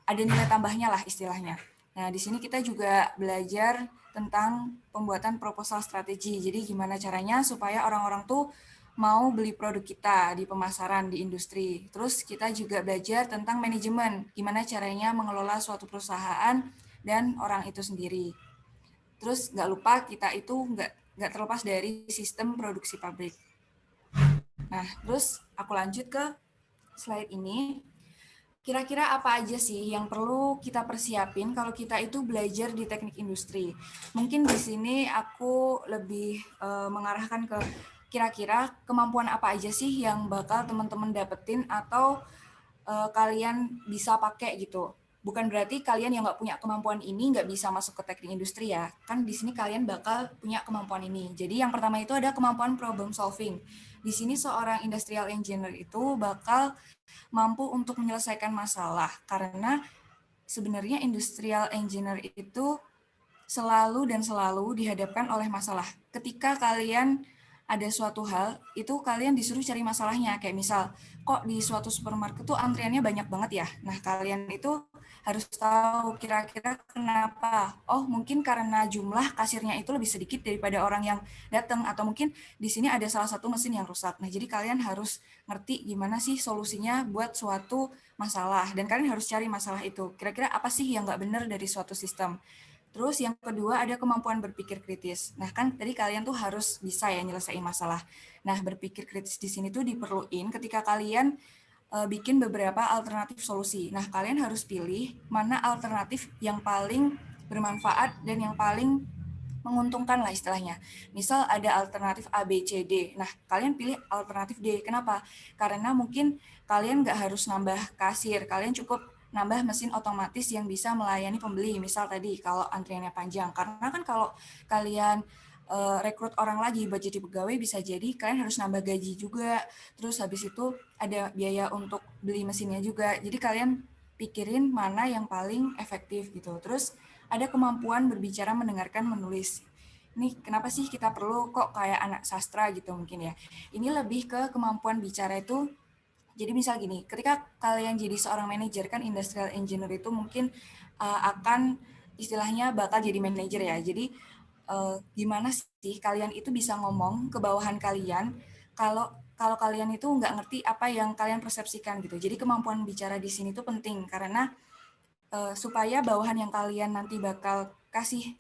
ada nilai tambahnya lah istilahnya. Nah, di sini kita juga belajar tentang pembuatan proposal strategi. Jadi gimana caranya supaya orang-orang tuh mau beli produk kita di pemasaran, di industri. Terus kita juga belajar tentang manajemen, gimana caranya mengelola suatu perusahaan dan orang itu sendiri. Terus nggak lupa kita itu nggak terlepas dari sistem produksi pabrik. Nah, terus aku lanjut ke slide ini. Kira-kira apa aja sih yang perlu kita persiapin kalau kita itu belajar di teknik industri? Mungkin di sini aku lebih mengarahkan ke kira-kira kemampuan apa aja sih yang bakal teman-teman dapetin atau kalian bisa pakai gitu. Bukan berarti kalian yang nggak punya kemampuan ini nggak bisa masuk ke teknik industri ya. Kan di sini kalian bakal punya kemampuan ini. Jadi yang pertama itu ada kemampuan problem solving. Di sini seorang industrial engineer itu bakal mampu untuk menyelesaikan masalah karena sebenarnya industrial engineer itu selalu dihadapkan oleh masalah. Ketika kalian ada suatu hal, itu kalian disuruh cari masalahnya. Kayak misal, kok di suatu supermarket tuh antriannya banyak banget ya? Nah, kalian itu harus tahu kira-kira kenapa. Oh, mungkin karena jumlah kasirnya itu lebih sedikit daripada orang yang datang. Atau mungkin di sini ada salah satu mesin yang rusak. Nah, jadi kalian harus ngerti gimana sih solusinya buat suatu masalah. Dan kalian harus cari masalah itu. Kira-kira apa sih yang nggak benar dari suatu sistem. Terus yang kedua ada kemampuan berpikir kritis. Nah kan tadi kalian tuh harus bisa ya nyelesain masalah. Nah berpikir kritis di sini tuh diperluin ketika kalian bikin beberapa alternatif solusi. Nah kalian harus pilih mana alternatif yang paling bermanfaat dan yang paling menguntungkan lah istilahnya. Misal ada alternatif A, B, C, D. Nah, kalian pilih alternatif D. Kenapa? Karena mungkin kalian nggak harus nambah kasir. Kalian cukup nambah mesin otomatis yang bisa melayani pembeli. Misal tadi kalau antriannya panjang. Karena kan kalau kalian rekrut orang lagi buat jadi pegawai, bisa jadi kalian harus nambah gaji juga. Terus habis itu ada biaya untuk beli mesinnya juga. Jadi kalian pikirin mana yang paling efektif gitu. Terus ada kemampuan berbicara, mendengarkan, menulis. Ini kenapa sih kita perlu kok kayak anak sastra gitu mungkin ya. Ini lebih ke kemampuan bicara itu. Jadi misal gini, ketika kalian jadi seorang manajer kan industrial engineer itu mungkin akan istilahnya bakal jadi manajer ya. Jadi gimana sih kalian itu bisa ngomong ke bawahan kalian kalau kalian itu nggak ngerti apa yang kalian persepsikan gitu. Jadi kemampuan bicara di sini tuh penting karena supaya bawahan yang kalian nanti bakal kasih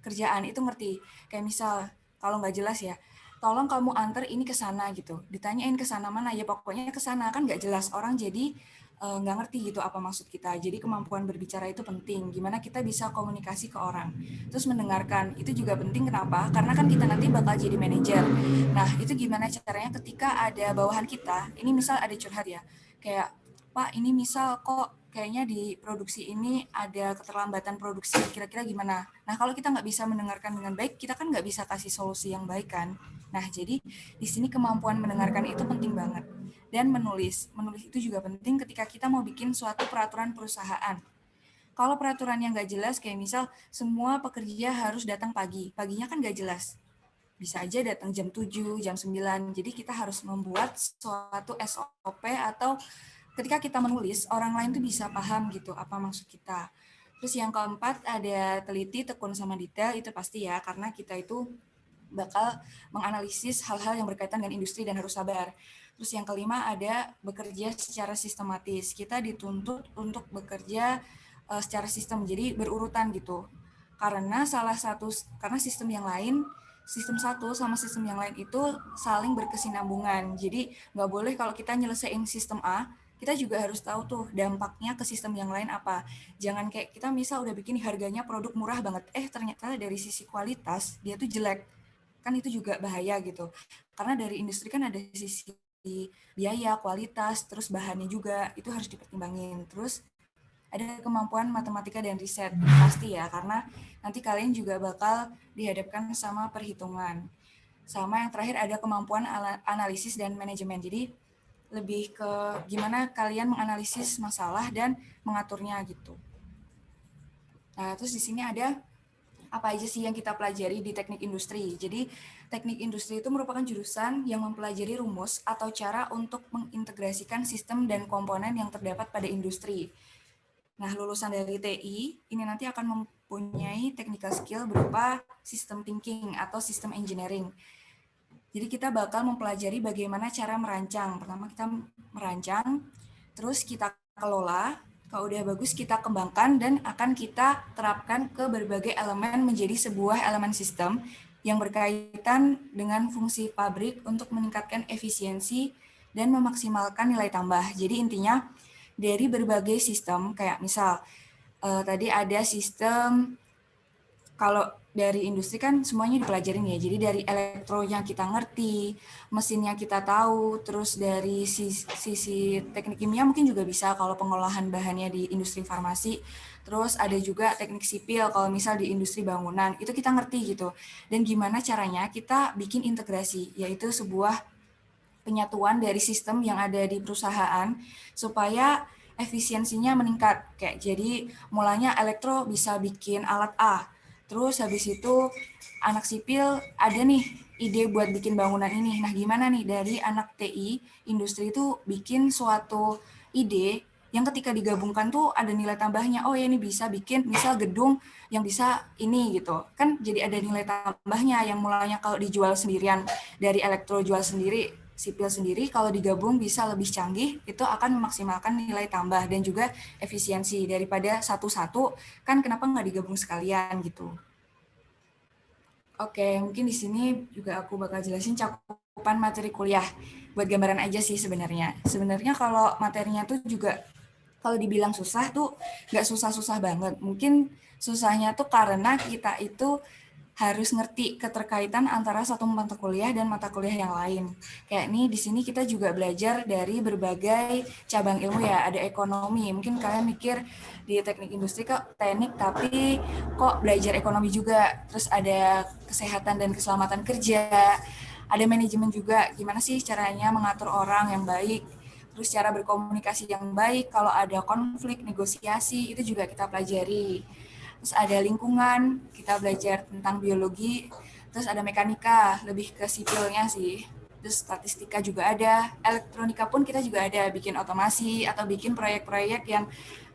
kerjaan itu ngerti. Kayak misal, kalau nggak jelas ya, tolong kamu antar ini ke sana gitu. Ditanyain ke sana mana, ya pokoknya ke sana. Kan nggak jelas, orang jadi nggak ngerti gitu apa maksud kita. Jadi kemampuan berbicara itu penting. Gimana kita bisa komunikasi ke orang. Terus mendengarkan, itu juga penting. Kenapa? Karena kan kita nanti bakal jadi manajer. Nah, itu gimana caranya ketika ada bawahan kita, ini misal ada curhat ya, kayak, Pak, ini misal kok kayaknya di produksi ini ada keterlambatan produksi, kira-kira gimana? Nah, kalau kita nggak bisa mendengarkan dengan baik, kita kan nggak bisa kasih solusi yang baik kan? Nah, jadi di sini kemampuan mendengarkan itu penting banget. Dan menulis itu juga penting ketika kita mau bikin suatu peraturan perusahaan. Kalau peraturannya nggak jelas, kayak misal semua pekerja harus datang pagi, paginya kan nggak jelas. Bisa aja datang jam 7, jam 9, jadi kita harus membuat suatu SOP atau ketika kita menulis, orang lain tuh bisa paham gitu apa maksud kita. Terus yang keempat ada teliti, tekun, sama detail, itu pasti ya, karena kita itu bakal menganalisis hal-hal yang berkaitan dengan industri dan harus sabar. Terus yang kelima ada bekerja secara sistematis. Kita dituntut untuk bekerja secara sistem, jadi berurutan gitu. Karena sistem yang lain, sistem satu sama sistem yang lain itu saling berkesinambungan. Jadi nggak boleh kalau kita nyelesain sistem A, kita juga harus tahu tuh dampaknya ke sistem yang lain apa. Jangan kayak kita misal udah bikin harganya produk murah banget, ternyata dari sisi kualitas dia tuh jelek. Kan itu juga bahaya gitu. Karena dari industri kan ada sisi biaya, kualitas, terus bahannya juga, itu harus dipertimbangin. Terus ada kemampuan matematika dan riset, pasti ya, karena nanti kalian juga bakal dihadapkan sama perhitungan. Sama yang terakhir ada kemampuan analisis dan manajemen. Jadi lebih ke gimana kalian menganalisis masalah dan mengaturnya gitu. Nah, terus di sini ada apa aja sih yang kita pelajari di teknik industri. Jadi teknik industri itu merupakan jurusan yang mempelajari rumus atau cara untuk mengintegrasikan sistem dan komponen yang terdapat pada industri. Nah, lulusan dari TI ini nanti akan mempunyai technical skill berupa system thinking atau system engineering. Jadi kita bakal mempelajari bagaimana cara merancang. Pertama kita merancang, terus kita kelola, kalau udah bagus kita kembangkan dan akan kita terapkan ke berbagai elemen menjadi sebuah elemen sistem yang berkaitan dengan fungsi pabrik untuk meningkatkan efisiensi dan memaksimalkan nilai tambah. Jadi intinya dari berbagai sistem, kayak misal tadi ada sistem, kalau dari industri kan semuanya dipelajarin ya, jadi dari elektronya kita ngerti, mesinnya kita tahu, terus dari sisi teknik kimia mungkin juga bisa kalau pengolahan bahannya di industri farmasi, terus ada juga teknik sipil kalau misal di industri bangunan, itu kita ngerti gitu. Dan gimana caranya kita bikin integrasi, yaitu sebuah penyatuan dari sistem yang ada di perusahaan supaya efisiensinya meningkat. Kayak jadi mulanya elektro bisa bikin alat A, terus habis itu anak sipil ada nih ide buat bikin bangunan ini. Nah, gimana nih dari anak TI, industri itu bikin suatu ide yang ketika digabungkan tuh ada nilai tambahnya. Oh ya, ini bisa bikin misal gedung yang bisa ini gitu. Kan jadi ada nilai tambahnya yang mulanya kalau dijual sendirian dari elektro jual sendiri sipil sendiri kalau digabung bisa lebih canggih, itu akan memaksimalkan nilai tambah dan juga efisiensi daripada satu-satu, kan kenapa nggak digabung sekalian gitu. Oke, mungkin di sini juga aku bakal jelasin cakupan materi kuliah. Buat gambaran aja sih sebenarnya. Sebenarnya kalau materinya tuh juga kalau dibilang susah tuh nggak susah-susah banget. Mungkin susahnya tuh karena kita itu harus ngerti keterkaitan antara satu mata kuliah dan mata kuliah yang lain. Kayak nih di sini kita juga belajar dari berbagai cabang ilmu ya. Ada ekonomi. Mungkin kalian mikir di teknik industri kok teknik tapi kok belajar ekonomi juga. Terus ada kesehatan dan keselamatan kerja. Ada manajemen juga. Gimana sih caranya mengatur orang yang baik. Terus cara berkomunikasi yang baik, kalau ada konflik, negosiasi, itu juga kita pelajari. Terus ada lingkungan, kita belajar tentang biologi. Terus ada mekanika, lebih ke sipilnya sih. Terus statistika juga ada. Elektronika pun kita juga ada, bikin otomasi atau bikin proyek-proyek yang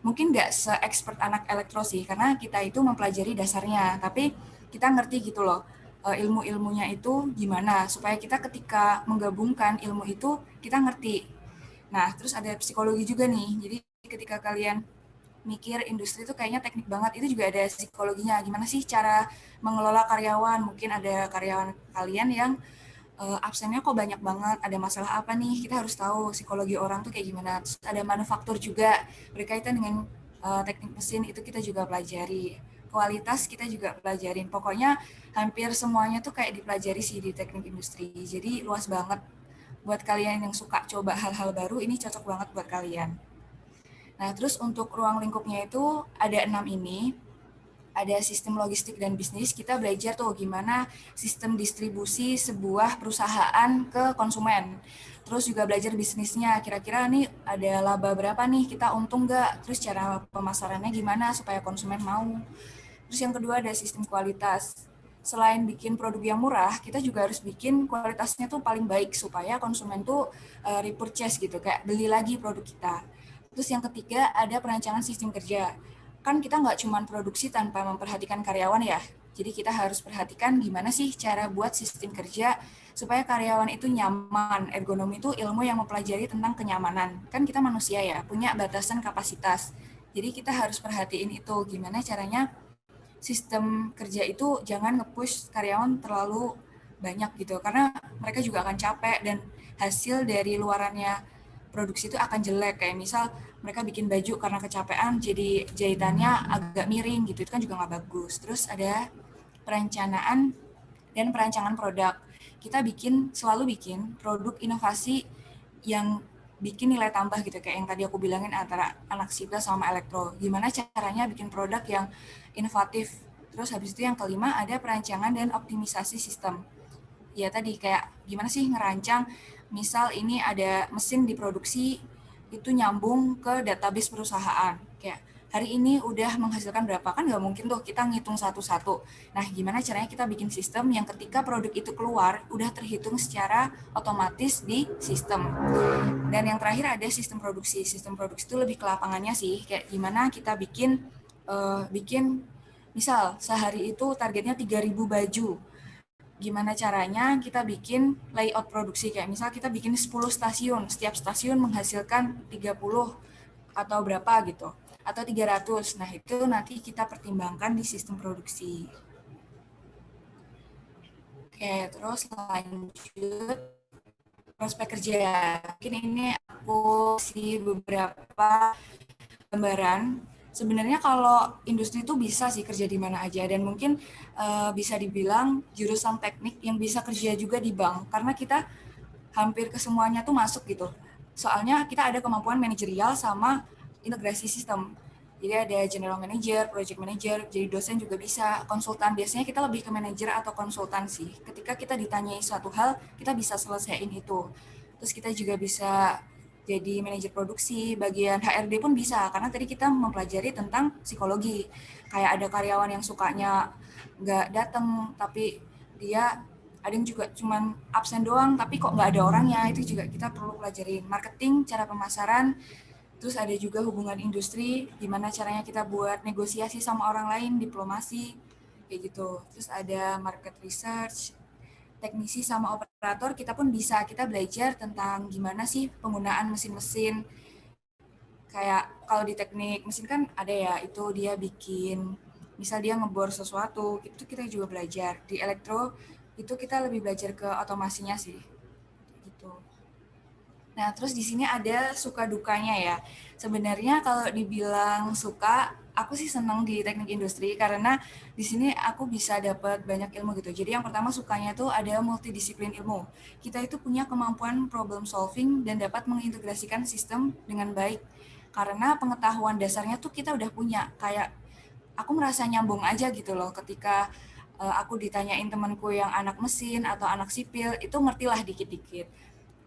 mungkin nggak se-expert anak elektro sih, karena kita itu mempelajari dasarnya. Tapi kita ngerti gitu loh, ilmu-ilmunya itu gimana, supaya kita ketika menggabungkan ilmu itu, kita ngerti. Nah, terus ada psikologi juga nih. Jadi ketika kalian mikir industri itu kayaknya teknik banget, itu juga ada psikologinya. Gimana sih cara mengelola karyawan? Mungkin ada karyawan kalian yang absennya kok banyak banget, ada masalah apa nih? Kita harus tahu psikologi orang tuh kayak gimana. Terus ada manufaktur juga berkaitan dengan teknik mesin, itu kita juga pelajari. Kualitas kita juga pelajarin. Pokoknya hampir semuanya tuh kayak dipelajari sih di teknik industri. Jadi luas banget. Buat kalian yang suka coba hal-hal baru, ini cocok banget buat kalian. Nah, terus untuk ruang lingkupnya itu ada 6 ini. Ada sistem logistik dan bisnis, kita belajar tuh gimana sistem distribusi sebuah perusahaan ke konsumen. Terus juga belajar bisnisnya, kira-kira nih ada laba berapa nih, kita untung nggak, terus cara pemasarannya gimana supaya konsumen mau. Terus yang kedua ada sistem kualitas. Selain bikin produk yang murah, kita juga harus bikin kualitasnya tuh paling baik supaya konsumen tuh repurchase gitu, kayak beli lagi produk kita. Terus yang ketiga ada perancangan sistem kerja. Kan kita nggak cuma produksi tanpa memperhatikan karyawan ya. Jadi kita harus perhatikan gimana sih cara buat sistem kerja supaya karyawan itu nyaman. Ergonomi itu ilmu yang mempelajari tentang kenyamanan. Kan kita manusia ya, punya batasan kapasitas. Jadi kita harus perhatiin itu gimana caranya sistem kerja itu jangan nge-push karyawan terlalu banyak gitu, karena mereka juga akan capek dan hasil dari luarannya produksi itu akan jelek. Kayak misal mereka bikin baju karena kecapean jadi jahitannya agak miring gitu, itu kan juga nggak bagus. Terus ada perencanaan dan perancangan produk. Kita selalu bikin produk inovasi yang bikin nilai tambah gitu, kayak yang tadi aku bilangin antara anak sipil sama elektro. Gimana caranya bikin produk yang inovatif. Terus habis itu yang kelima ada perancangan dan optimisasi sistem. Ya tadi kayak gimana sih ngerancang, misal ini ada mesin diproduksi itu nyambung ke database perusahaan. Kayak hari ini udah menghasilkan berapa, kan nggak mungkin tuh kita ngitung satu-satu. Nah, gimana caranya kita bikin sistem yang ketika produk itu keluar udah terhitung secara otomatis di sistem. Dan yang terakhir ada sistem produksi. Sistem produksi itu lebih ke lapangannya sih, kayak gimana kita bikin misal sehari itu targetnya 3.000 baju. Gimana caranya kita bikin layout produksi, kayak misal kita bikin 10 stasiun, setiap stasiun menghasilkan 30 atau berapa gitu, atau 300. Nah, itu nanti kita pertimbangkan di sistem produksi. Oke, terus lanjut prospek kerja. Mungkin ini aku kasih beberapa gambaran. Sebenarnya kalau industri itu bisa sih kerja di mana aja, dan mungkin bisa dibilang jurusan teknik yang bisa kerja juga di bank, karena kita hampir ke semuanya tuh masuk gitu. Soalnya kita ada kemampuan manajerial sama integrasi sistem. Jadi ada general manager, project manager, jadi dosen juga bisa, konsultan. Biasanya kita lebih ke manajer atau konsultan sih. Ketika kita ditanyai suatu hal, kita bisa selesaiin itu. Terus kita juga bisa jadi manajer produksi, bagian HRD pun bisa, karena tadi kita mempelajari tentang psikologi. Kayak ada karyawan yang sukanya nggak datang, tapi dia ada yang juga cuman absen doang, tapi kok nggak ada orangnya, itu juga kita perlu pelajarin. Marketing, cara pemasaran, terus ada juga hubungan industri, gimana caranya kita buat negosiasi sama orang lain, diplomasi, kayak gitu. Terus ada market research, teknisi sama operator, kita pun kita belajar tentang gimana sih penggunaan mesin-mesin. Kayak kalau di teknik mesin kan ada ya, itu dia bikin, misal dia ngebor sesuatu, itu kita juga belajar. Di elektro itu kita lebih belajar ke otomasinya sih. Gitu. Nah, terus di sini ada suka dukanya ya. Sebenarnya kalau dibilang suka, aku sih senang di teknik industri karena di sini aku bisa dapat banyak ilmu gitu. Jadi yang pertama sukanya tuh ada multidisiplin ilmu. Kita itu punya kemampuan problem solving dan dapat mengintegrasikan sistem dengan baik. Karena pengetahuan dasarnya tuh kita udah punya. Kayak aku merasa nyambung aja gitu loh ketika aku ditanyain temanku yang anak mesin atau anak sipil, itu ngertilah dikit-dikit.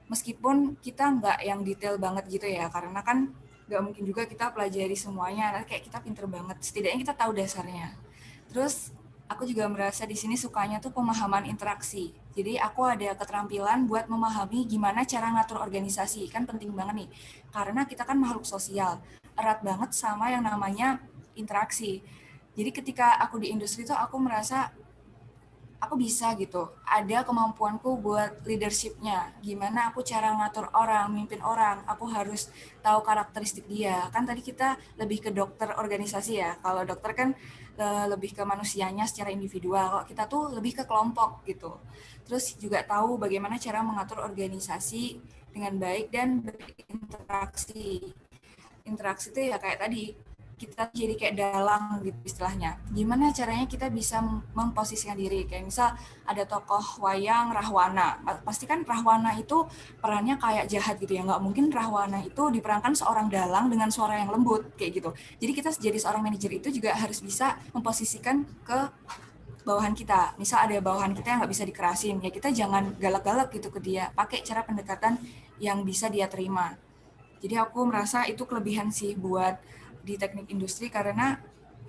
Meskipun kita nggak yang detail banget gitu ya, karena kan nggak mungkin juga kita pelajari semuanya, nanti kayak kita pinter banget, setidaknya kita tahu dasarnya. Terus aku juga merasa di sini sukanya tuh pemahaman interaksi. Jadi aku ada keterampilan buat memahami gimana cara ngatur organisasi, kan penting banget nih. Karena kita kan makhluk sosial, erat banget sama yang namanya interaksi. Jadi ketika aku di industri tuh aku merasa aku bisa gitu, ada kemampuanku buat leadership-nya, gimana aku cara ngatur orang, mimpin orang, aku harus tahu karakteristik dia. Kan tadi kita lebih ke dokter organisasi ya, kalau dokter kan lebih ke manusianya secara individual, kalau kita tuh lebih ke kelompok gitu. Terus juga tahu bagaimana cara mengatur organisasi dengan baik dan berinteraksi. Interaksi itu ya kayak tadi, kita jadi kayak dalang gitu istilahnya. Gimana caranya kita bisa memposisikan diri. Kayak misal ada tokoh wayang Rahwana. Pasti kan Rahwana itu perannya kayak jahat gitu ya. Nggak mungkin Rahwana itu diperankan seorang dalang dengan suara yang lembut kayak gitu. Jadi kita jadi seorang manajer itu juga harus bisa memposisikan ke bawahan kita. Misal ada bawahan kita yang nggak bisa dikerasin, ya kita jangan galak-galak gitu ke dia. Pakai cara pendekatan yang bisa dia terima. Jadi aku merasa itu kelebihan sih buat di teknik industri karena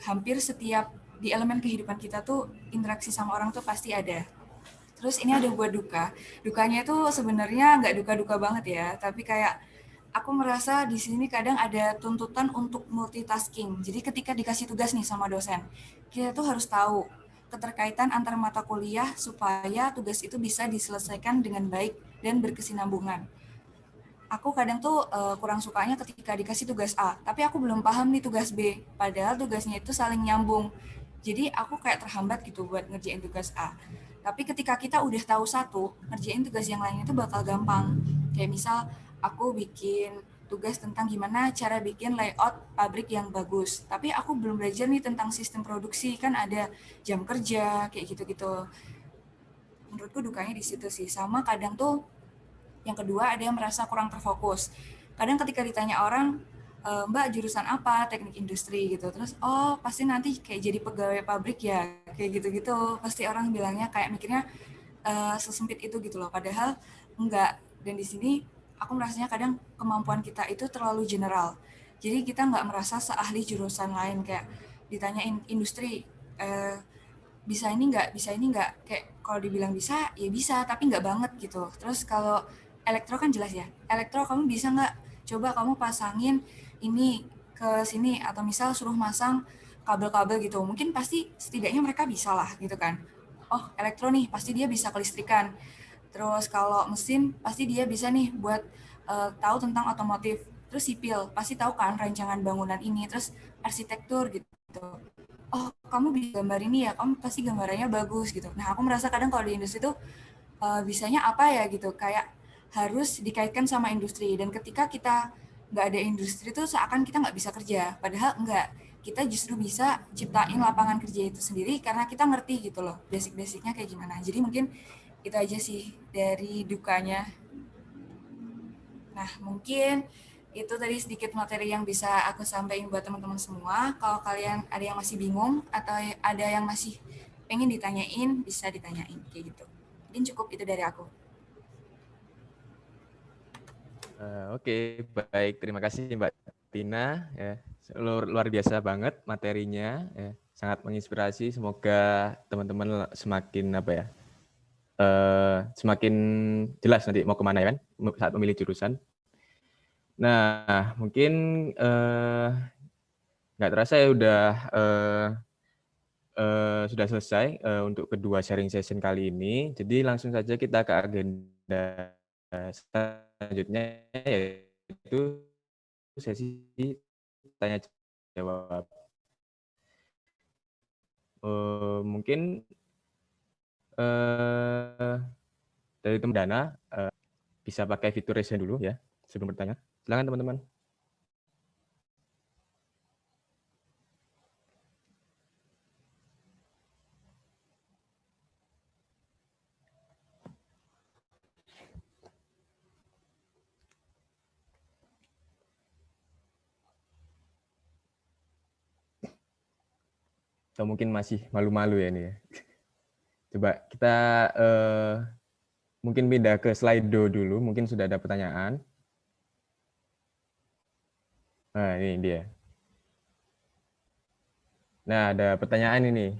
hampir setiap di elemen kehidupan kita tuh interaksi sama orang tuh pasti ada. Terus ini ada buat duka. Dukanya itu sebenarnya nggak duka-duka banget ya, tapi kayak aku merasa di sini kadang ada tuntutan untuk multitasking. Jadi ketika dikasih tugas nih sama dosen, kita tuh harus tahu keterkaitan antar mata kuliah supaya tugas itu bisa diselesaikan dengan baik dan berkesinambungan. Aku kadang tuh kurang sukanya ketika dikasih tugas A, tapi aku belum paham nih tugas B, padahal tugasnya itu saling nyambung. Jadi aku kayak terhambat gitu buat ngerjain tugas A. Tapi ketika kita udah tahu satu, ngerjain tugas yang lainnya itu bakal gampang. Kayak misal aku bikin tugas tentang gimana cara bikin layout pabrik yang bagus. Tapi aku belum belajar nih tentang sistem produksi, kan ada jam kerja, kayak gitu-gitu. Menurutku dukanya di situ sih. Sama kadang tuh yang kedua, ada yang merasa kurang terfokus. Kadang ketika ditanya orang, Mbak jurusan apa? Teknik industri gitu. Terus, oh pasti nanti kayak jadi pegawai pabrik ya, kayak gitu-gitu. Pasti orang bilangnya kayak mikirnya sesempit itu gitu loh. Padahal enggak. Dan di sini aku merasanya kadang kemampuan kita itu terlalu general. Jadi kita nggak merasa seahli jurusan lain kayak ditanyain industri, bisa ini nggak, kayak kalau dibilang bisa, ya bisa, tapi nggak banget gitu. Terus kalau elektro kan jelas ya, elektro kamu bisa nggak, coba kamu pasangin ini ke sini, atau misal suruh masang kabel-kabel gitu, mungkin pasti setidaknya mereka bisa lah gitu kan. Oh elektro nih, pasti dia bisa kelistrikan. Terus kalau mesin, pasti dia bisa nih buat tahu tentang otomotif. Terus sipil, pasti tahu kan rancangan bangunan ini, terus arsitektur gitu. Oh kamu bisa gambar ini ya, kamu pasti gambarannya bagus gitu. Nah aku merasa kadang kalau di industri tuh bisanya apa ya gitu, kayak harus dikaitkan sama industri, dan ketika kita nggak ada industri tuh seakan kita nggak bisa kerja, padahal enggak, kita justru bisa ciptain lapangan kerja itu sendiri karena kita ngerti gitu loh basic-basicnya kayak gimana. Jadi mungkin itu aja sih dari dukanya. Nah mungkin itu tadi sedikit materi yang bisa aku sampaikan buat teman-teman semua. Kalau kalian ada yang masih bingung atau ada yang masih pengen ditanyain, bisa ditanyain kayak gitu. Mungkin cukup itu dari aku. Oke, baik. Terima kasih Mbak Tina. Ya, luar biasa banget materinya. Ya, sangat menginspirasi. Semoga teman-teman semakin semakin jelas nanti mau kemana ya kan saat memilih jurusan. Nah, mungkin nggak terasa ya udah sudah selesai untuk kedua sharing session kali ini. Jadi langsung saja kita ke agenda selanjutnya, yaitu sesi tanya jawab. Mungkin dari teman Dana bisa pakai fitur raise hand dulu ya sebelum bertanya. Silakan teman-teman. Atau mungkin masih malu-malu ya ini ya. Coba kita mungkin pindah ke Slido dulu, mungkin sudah ada pertanyaan. Nah, ini dia. Nah, ada pertanyaan ini.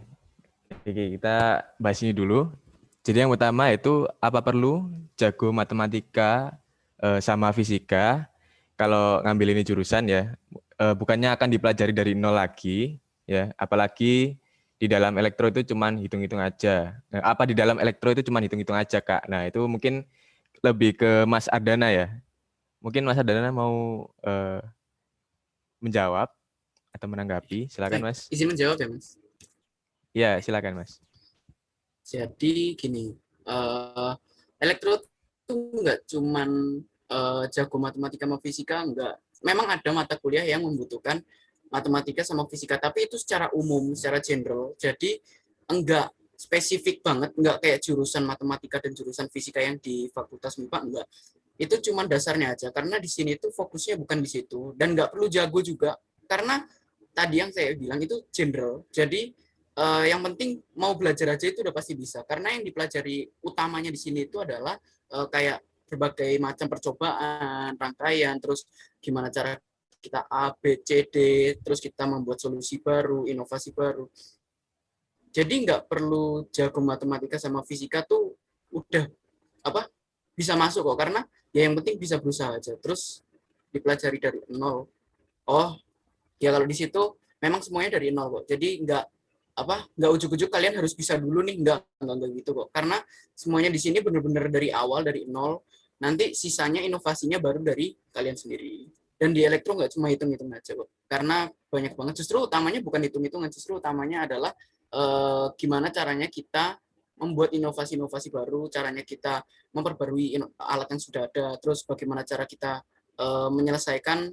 Oke, kita bahas ini dulu. Jadi yang pertama itu, apa perlu jago matematika sama fisika kalau ngambil ini jurusan ya? Bukannya akan dipelajari dari nol lagi, ya. Apalagi di dalam elektro itu cuman hitung-hitung aja. Nah, apa di dalam elektro itu cuman hitung-hitung aja, Kak? Nah, itu mungkin lebih ke Mas Ardana ya. Mungkin Mas Ardana mau menjawab atau menanggapi. Silakan, Mas. Izin menjawab ya, Mas. Ya, silakan, Mas. Jadi gini, elektro itu nggak cuman jago matematika sama fisika, enggak. Memang ada mata kuliah yang membutuhkan matematika sama fisika, tapi itu secara umum, secara general. Jadi enggak spesifik banget, enggak kayak jurusan matematika dan jurusan fisika yang di Fakultas MIPA, enggak. Itu cuma dasarnya aja, karena di sini itu fokusnya bukan di situ, dan enggak perlu jago juga, karena tadi yang saya bilang itu general. Jadi yang penting mau belajar aja itu udah pasti bisa, karena yang dipelajari utamanya di sini itu adalah kayak berbagai macam percobaan, rangkaian, terus gimana cara kita A, B, C, D, terus kita membuat solusi baru, inovasi baru. Jadi nggak perlu jago matematika sama fisika tuh udah bisa masuk kok, karena ya yang penting bisa berusaha aja, terus dipelajari dari nol. Oh ya, kalau di situ memang semuanya dari nol kok, jadi nggak ujuk-ujuk kalian harus bisa dulu nih, nggak gitu kok, karena semuanya di sini benar-benar dari awal, dari nol. Nanti sisanya inovasinya baru dari kalian sendiri. Dan di elektro nggak cuma hitung-hitung aja kok, karena banyak banget. Justru utamanya bukan hitung-hitungan, justru utamanya adalah gimana caranya kita membuat inovasi-inovasi baru, caranya kita memperbarui alat yang sudah ada, terus bagaimana cara kita menyelesaikan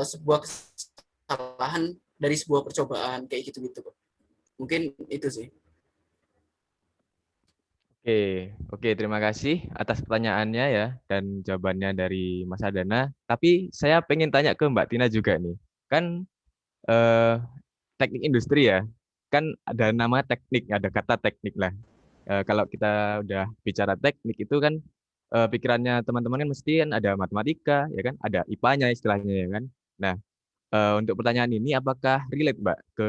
sebuah kesalahan dari sebuah percobaan, kayak gitu-gitu kok. Mungkin itu sih. Oke, terima kasih atas pertanyaannya ya dan jawabannya dari Mas Ardana. Tapi saya pengen tanya ke Mbak Tina juga nih. Kan teknik industri ya, kan ada nama teknik, ada kata teknik lah. Kalau kita udah bicara teknik itu kan pikirannya teman-teman kan mesti kan ada matematika, ya kan, ada IPA-nya istilahnya ya kan. Nah, untuk pertanyaan ini apakah relate Mbak ke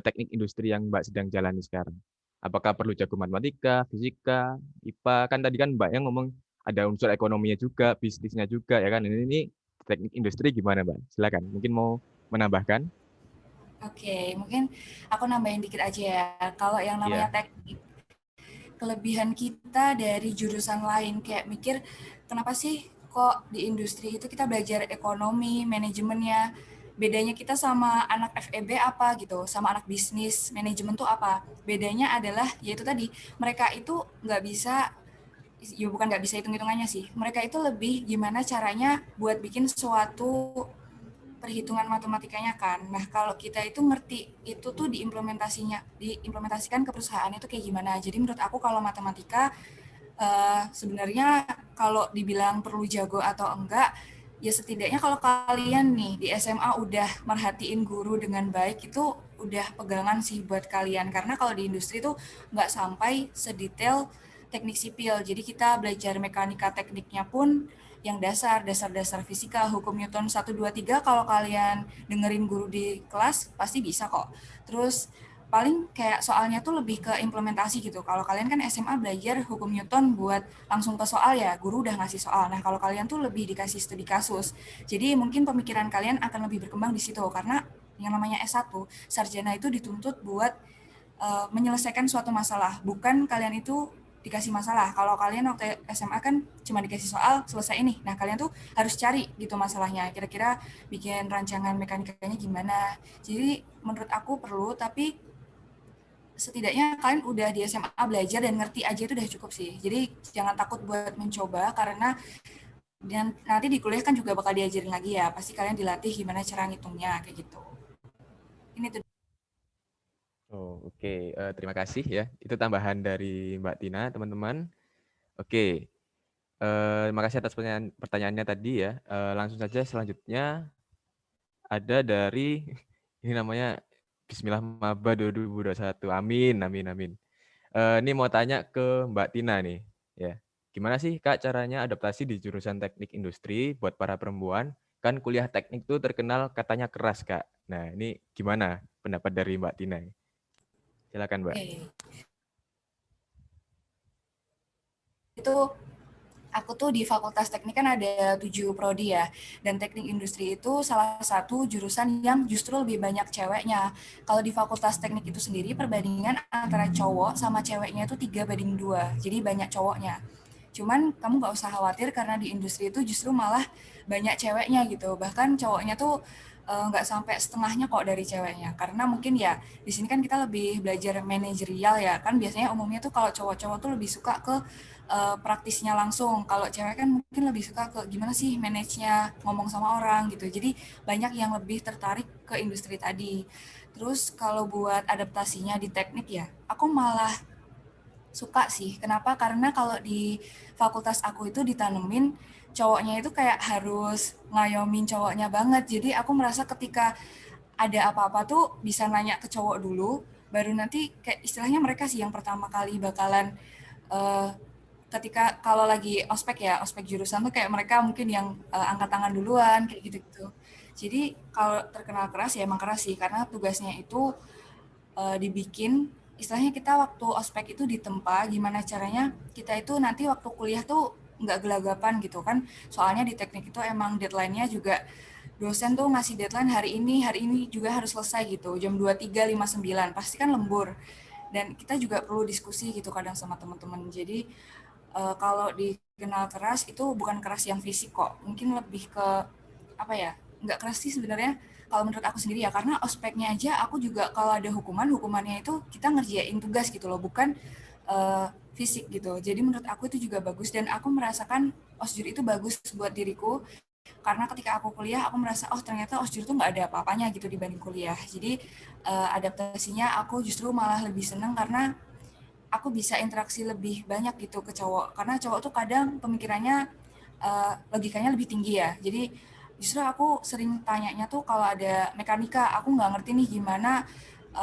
teknik industri yang Mbak sedang jalani sekarang? Apakah perlu jago matematika, fisika, IPA? Kan tadi kan Mbak yang ngomong ada unsur ekonominya juga, bisnisnya juga ya kan. Ini teknik industri gimana Mbak? Silakan. Mungkin mau menambahkan? Oke, mungkin aku nambahin dikit aja ya. Kalau yang namanya Iya. teknik, kelebihan kita dari jurusan lain kayak mikir kenapa sih kok di industri itu kita belajar ekonomi, manajemennya, bedanya kita sama anak FEB apa gitu, sama anak bisnis, manajemen tuh apa? Bedanya adalah yaitu tadi, mereka itu nggak bisa, ya bukan nggak bisa hitung-hitungannya sih, mereka itu lebih gimana caranya buat bikin suatu perhitungan matematikanya kan. Nah, kalau kita itu ngerti itu tuh diimplementasikan ke perusahaan itu kayak gimana. Jadi menurut aku kalau matematika sebenarnya kalau dibilang perlu jago atau enggak, ya setidaknya kalau kalian nih di SMA udah merhatiin guru dengan baik, itu udah pegangan sih buat kalian. Karena kalau di industri tuh nggak sampai sedetail teknik sipil. Jadi kita belajar mekanika tekniknya pun yang dasar-dasar fisika, hukum Newton 1, 2, 3, kalau kalian dengerin guru di kelas, pasti bisa kok. Terus paling kayak soalnya tuh lebih ke implementasi gitu. Kalau kalian kan SMA belajar hukum Newton buat langsung ke soal ya, guru udah ngasih soal. Nah, kalau kalian tuh lebih dikasih studi kasus. Jadi mungkin pemikiran kalian akan lebih berkembang di situ, karena yang namanya S1, sarjana itu dituntut buat menyelesaikan suatu masalah, bukan kalian itu dikasih masalah. Kalau kalian waktu SMA kan cuma dikasih soal, selesai ini. Nah, kalian tuh harus cari gitu masalahnya. Kira-kira bikin rancangan mekanikanya gimana. Jadi menurut aku perlu, tapi setidaknya kalian udah di SMA belajar dan ngerti aja itu udah cukup sih. Jadi jangan takut buat mencoba, karena dan nanti di kuliah kan juga bakal diajarin lagi ya. Pasti kalian dilatih gimana cara ngitungnya kayak gitu. Ini tuh. Oh, oke. Terima kasih ya. Itu tambahan dari Mbak Tina, teman-teman. Oke. Terima kasih atas pertanyaannya tadi ya. Langsung saja selanjutnya ada dari ini namanya Bismillah Maba 2021. Amin, amin, amin. Ini mau tanya ke Mbak Tina nih, ya. Gimana sih Kak caranya adaptasi di jurusan teknik industri buat para perempuan? Kan kuliah teknik tuh terkenal katanya keras, Kak. Nah, ini gimana pendapat dari Mbak Tina? Silakan, Mbak. Itu aku tuh di Fakultas Teknik kan ada 7 prodi ya, dan teknik industri itu salah satu jurusan yang justru lebih banyak ceweknya. Kalau di Fakultas Teknik itu sendiri perbandingan antara cowok sama ceweknya itu 3:2, jadi banyak cowoknya. Cuman kamu nggak usah khawatir karena di industri itu justru malah banyak ceweknya gitu. Bahkan cowoknya tuh nggak sampai setengahnya kok dari ceweknya. Karena mungkin ya di sini kan kita lebih belajar manajerial ya. Kan biasanya umumnya tuh kalau cowok-cowok tuh lebih suka ke praktisnya langsung. Kalau cewek kan mungkin lebih suka ke gimana sih manage-nya, ngomong sama orang gitu. Jadi banyak yang lebih tertarik ke industri tadi. Terus kalau buat adaptasinya di teknik ya, aku malah suka sih. Kenapa? Karena kalau di fakultas aku itu ditanemin cowoknya itu kayak harus ngayomin cowoknya banget. Jadi aku merasa ketika ada apa-apa tuh bisa nanya ke cowok dulu, baru nanti kayak istilahnya mereka sih yang pertama kali bakalan eh, ketika kalau lagi ospek ya, ospek jurusan tuh kayak mereka mungkin yang angkat tangan duluan kayak gitu-gitu. Jadi kalau terkenal keras ya emang keras sih karena tugasnya itu dibikin istilahnya kita waktu ospek itu ditempa gimana caranya kita itu nanti waktu kuliah tuh nggak gelagapan gitu kan, soalnya di teknik itu emang deadline-nya juga dosen tuh ngasih deadline hari ini juga harus selesai gitu jam 23:59 pasti kan lembur, dan kita juga perlu diskusi gitu kadang sama teman-teman. Jadi kalau dikenal keras itu bukan keras yang fisik kok, mungkin lebih ke apa ya, nggak keras sih sebenarnya kalau menurut aku sendiri ya, karena ospeknya aja aku juga kalau ada hukumannya itu kita ngerjain tugas gitu loh, bukan fisik gitu. Jadi menurut aku itu juga bagus dan aku merasakan osjur itu bagus buat diriku karena ketika aku kuliah aku merasa oh ternyata osjur tuh nggak ada apa-apanya gitu dibanding kuliah. Jadi adaptasinya aku justru malah lebih seneng karena aku bisa interaksi lebih banyak gitu ke cowok, karena cowok tuh kadang pemikirannya logikanya lebih tinggi ya. Jadi justru aku sering tanyanya tuh kalau ada mekanika aku nggak ngerti nih gimana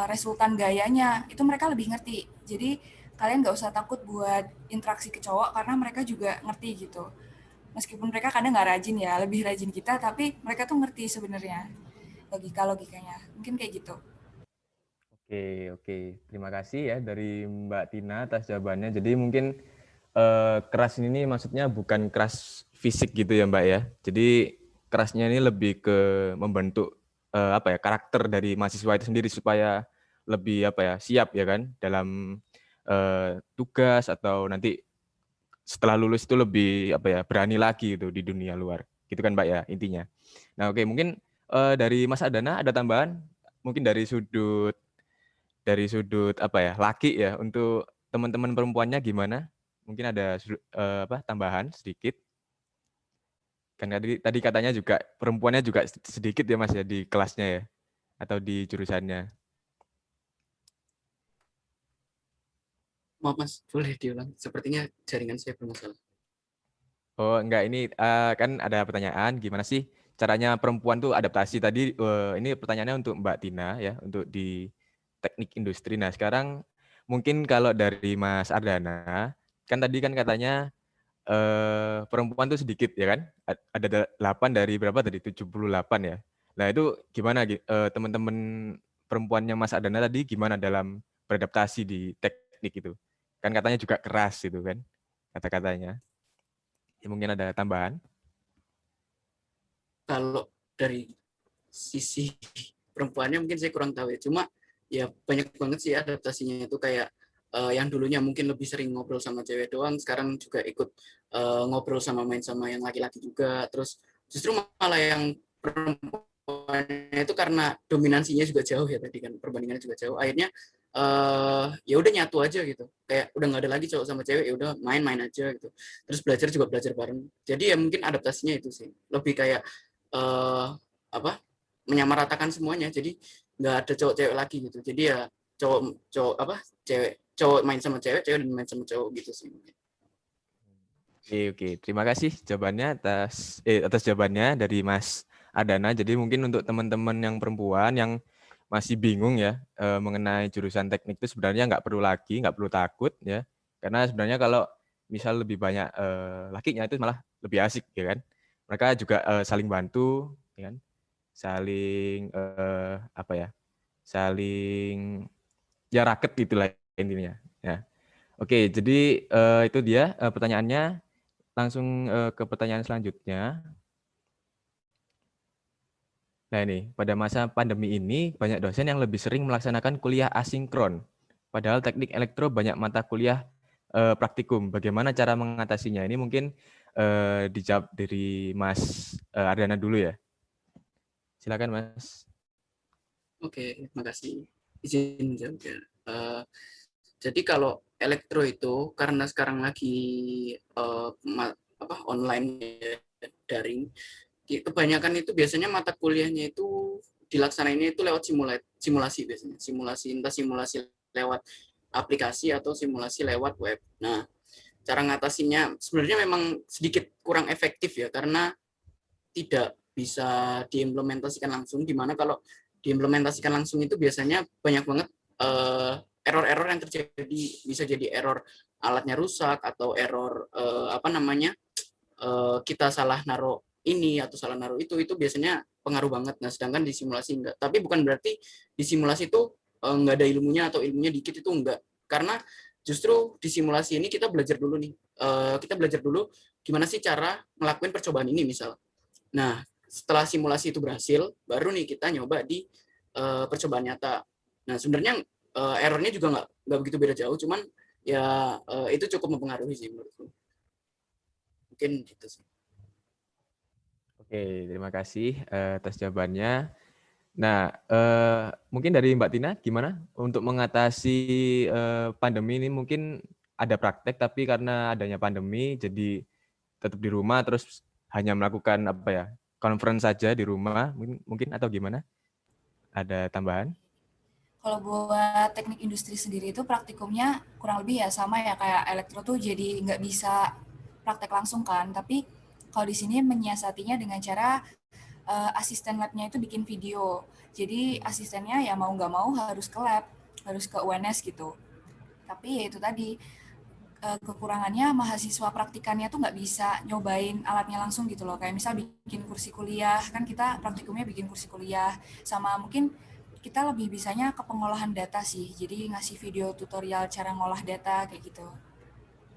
resultan gayanya, itu mereka lebih ngerti. Jadi kalian nggak usah takut buat interaksi ke cowok karena mereka juga ngerti gitu. Meskipun mereka kadang nggak rajin ya, lebih rajin kita, tapi mereka tuh ngerti sebenarnya logikanya. Mungkin kayak gitu. Oke, oke. Terima kasih ya dari Mbak Tina atas jawabannya. Jadi mungkin keras ini maksudnya bukan keras fisik gitu ya Mbak ya. Jadi kerasnya ini lebih ke membentuk apa ya, karakter dari mahasiswa itu sendiri supaya lebih apa ya, siap ya kan dalam tugas atau nanti setelah lulus itu lebih apa ya, berani lagi gitu di dunia luar. Gitu kan Mbak ya intinya. Nah, oke, mungkin dari Mas Adana ada tambahan mungkin dari sudut apa ya, laki ya, untuk teman-teman perempuannya gimana? Mungkin ada apa, tambahan sedikit? Kan tadi katanya juga perempuannya juga sedikit ya Mas ya di kelasnya ya? Atau di jurusannya? Maaf Mas, boleh diulang? Sepertinya jaringan saya bermasalah. Oh enggak, ini kan ada pertanyaan, gimana sih caranya perempuan tuh adaptasi tadi, ini pertanyaannya untuk Mbak Tina ya, untuk di teknik industri. Nah sekarang mungkin kalau dari Mas Ardana, kan tadi kan katanya perempuan tuh sedikit ya kan? Ada 8 dari berapa tadi? 78 ya. Nah itu gimana teman-teman perempuannya Mas Adana tadi gimana dalam beradaptasi di teknik itu? Kan katanya juga keras gitu kan kata-katanya. Ya, mungkin ada tambahan? Kalau dari sisi perempuannya mungkin saya kurang tahu ya. Cuma ya banyak banget sih adaptasinya itu, kayak yang dulunya mungkin lebih sering ngobrol sama cewek doang, sekarang juga ikut ngobrol sama main sama yang laki-laki juga. Terus justru malah yang perempuannya itu karena dominansinya juga jauh ya, tadi kan perbandingannya juga jauh, akhirnya ya udah nyatu aja gitu, kayak udah nggak ada lagi cowok sama cewek, ya udah main-main aja gitu. Terus belajar juga belajar bareng, jadi ya mungkin adaptasinya itu sih lebih kayak apa, menyamaratakan semuanya, jadi nggak ada cowok-cewek lagi gitu, jadi ya cowok cowok apa cowok main sama cewek, cewek main sama cowok gitu sih. Oke, terima kasih jawabannya atas jawabannya dari Mas Adana. Jadi mungkin untuk teman-teman yang perempuan yang masih bingung ya mengenai jurusan teknik itu sebenarnya nggak perlu takut ya. Karena sebenarnya kalau misal lebih banyak lakinya itu malah lebih asik ya kan. Mereka juga saling bantu ya kan. Saling apa ya? Saling ya raket gitulah intinya ya. Oke, jadi itu dia pertanyaannya. Langsung ke pertanyaan selanjutnya. Nah ini, pada masa pandemi ini banyak dosen yang lebih sering melaksanakan kuliah asinkron. Padahal teknik elektro banyak mata kuliah praktikum. Bagaimana cara mengatasinya? Ini mungkin dijawab dari Mas Ardana dulu ya. Silakan Mas. Oke, makasih izin jawab ya. Jadi kalau elektro itu karena sekarang lagi online daring, kebanyakan itu biasanya mata kuliahnya itu dilaksanainnya itu lewat simulasi biasanya. Entah simulasi lewat aplikasi atau simulasi lewat web. Nah, cara ngatasinya sebenarnya memang sedikit kurang efektif ya, karena tidak bisa diimplementasikan langsung, di mana kalau diimplementasikan langsung itu biasanya banyak banget error-error yang terjadi. Bisa jadi error alatnya rusak atau error kita salah naruh ini atau salah naruh itu biasanya pengaruh banget. Nah, sedangkan di simulasi enggak. Tapi bukan berarti di simulasi itu enggak ada ilmunya atau ilmunya dikit, itu enggak. Karena justru di simulasi ini kita belajar dulu nih. Kita belajar dulu gimana sih cara ngelakuin percobaan ini misal. Nah, setelah simulasi itu berhasil, baru nih kita nyoba di percobaan nyata. Nah, sebenarnya errornya juga nggak begitu beda jauh, cuman ya itu cukup mempengaruhi sih menurutku. Mungkin gitu sih. Oke, terima kasih atas jawabannya. Nah, mungkin dari Mbak Tina, gimana untuk mengatasi pandemi ini? Mungkin ada praktek, tapi karena adanya pandemi, jadi tetap di rumah, terus hanya melakukan apa ya, conference saja di rumah, mungkin atau gimana? Ada tambahan? Kalau buat teknik industri sendiri itu praktikumnya kurang lebih ya sama ya kayak elektro tuh, jadi nggak bisa praktek langsung kan. Tapi kalau di sini menyiasatinya dengan cara asisten labnya itu bikin video. Jadi asistennya ya mau nggak mau harus ke lab, harus ke UNS gitu. Tapi ya itu tadi, kekurangannya mahasiswa praktikannya tuh nggak bisa nyobain alatnya langsung gitu loh. Kayak misal bikin kursi kuliah, kan kita praktikumnya bikin kursi kuliah. Sama mungkin kita lebih bisanya ke pengolahan data sih. Jadi ngasih video tutorial cara ngolah data kayak gitu.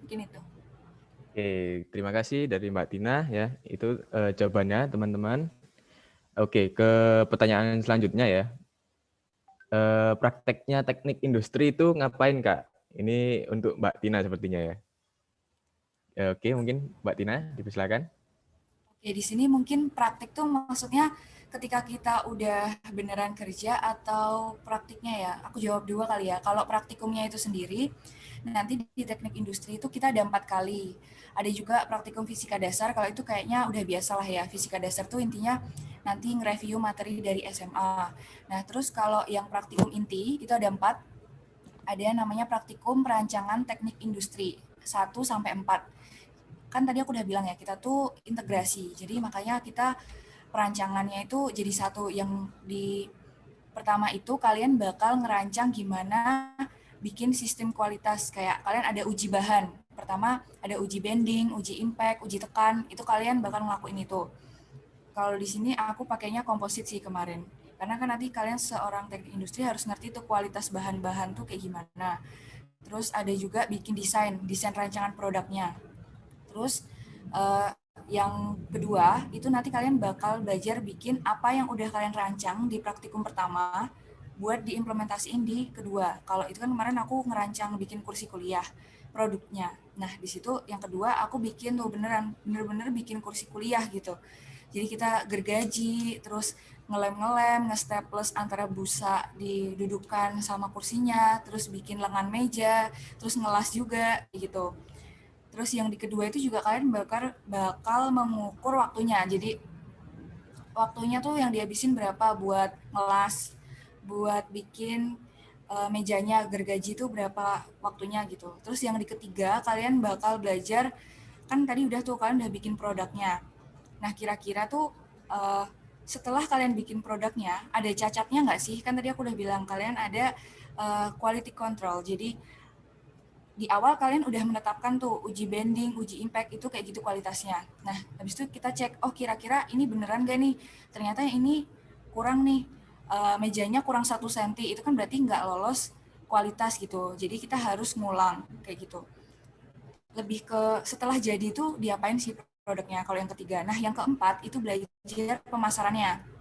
Mungkin itu. Oke, terima kasih dari Mbak Tina ya. Itu jawabannya teman-teman. Oke, ke pertanyaan selanjutnya ya. Prakteknya teknik industri itu ngapain Kak? Ini untuk Mbak Tina sepertinya ya. Oke, mungkin Mbak Tina dipersilakan. Oke, di sini mungkin praktik tuh maksudnya ketika kita udah beneran kerja atau praktiknya ya. Aku jawab dua kali ya. Kalau praktikumnya itu sendiri, nanti di teknik industri itu kita ada 4 kali. Ada juga praktikum fisika dasar, kalau itu kayaknya udah biasa lah ya. Fisika dasar tuh intinya nanti nge-review materi dari SMA. Nah, terus kalau yang praktikum inti itu ada 4. Ada yang namanya praktikum perancangan teknik industri 1-4. Kan tadi aku udah bilang ya, kita tuh integrasi. Jadi makanya kita perancangannya itu jadi satu. Yang di pertama itu kalian bakal ngerancang gimana bikin sistem kualitas. Kayak kalian ada uji bahan. Pertama ada uji bending, uji impact, uji tekan. Itu kalian bakal ngelakuin itu. Kalau di sini aku pakainya komposit sih kemarin. Karena kan nanti kalian seorang teknik industri harus ngerti tuh kualitas bahan-bahan tuh kayak gimana. Terus ada juga bikin desain rancangan produknya. Terus yang kedua itu nanti kalian bakal belajar bikin apa yang udah kalian rancang di praktikum pertama. buat diimplementasiin di kedua. Kalau itu kan kemarin aku ngerancang bikin kursi kuliah produknya. Nah, di situ yang kedua aku bikin tuh bener-bener bikin kursi kuliah gitu. Jadi kita gergaji, terus ngelem-ngelem, nge-staples antara busa didudukan sama kursinya, terus bikin lengan meja, terus ngelas juga gitu. Terus yang di kedua itu juga kalian bakal mengukur waktunya. Jadi waktunya tuh yang dihabisin berapa buat ngelas, buat bikin mejanya, gergaji itu berapa waktunya gitu. Terus yang di ketiga kalian bakal belajar, kan tadi udah tuh kalian udah bikin produknya. Nah kira-kira tuh setelah kalian bikin produknya ada cacatnya nggak sih? Kan tadi aku udah bilang kalian ada quality control. Jadi di awal kalian udah menetapkan tuh uji bending, uji impact itu kayak gitu kualitasnya. Nah, habis itu kita cek, oh kira-kira ini beneran gak nih? Ternyata ini kurang nih, mejanya kurang 1 cm, itu kan berarti nggak lolos kualitas gitu. Jadi kita harus ngulang kayak gitu. Lebih ke setelah jadi itu diapain sih produknya kalau yang ketiga. Nah, yang keempat itu belajar pemasarannya.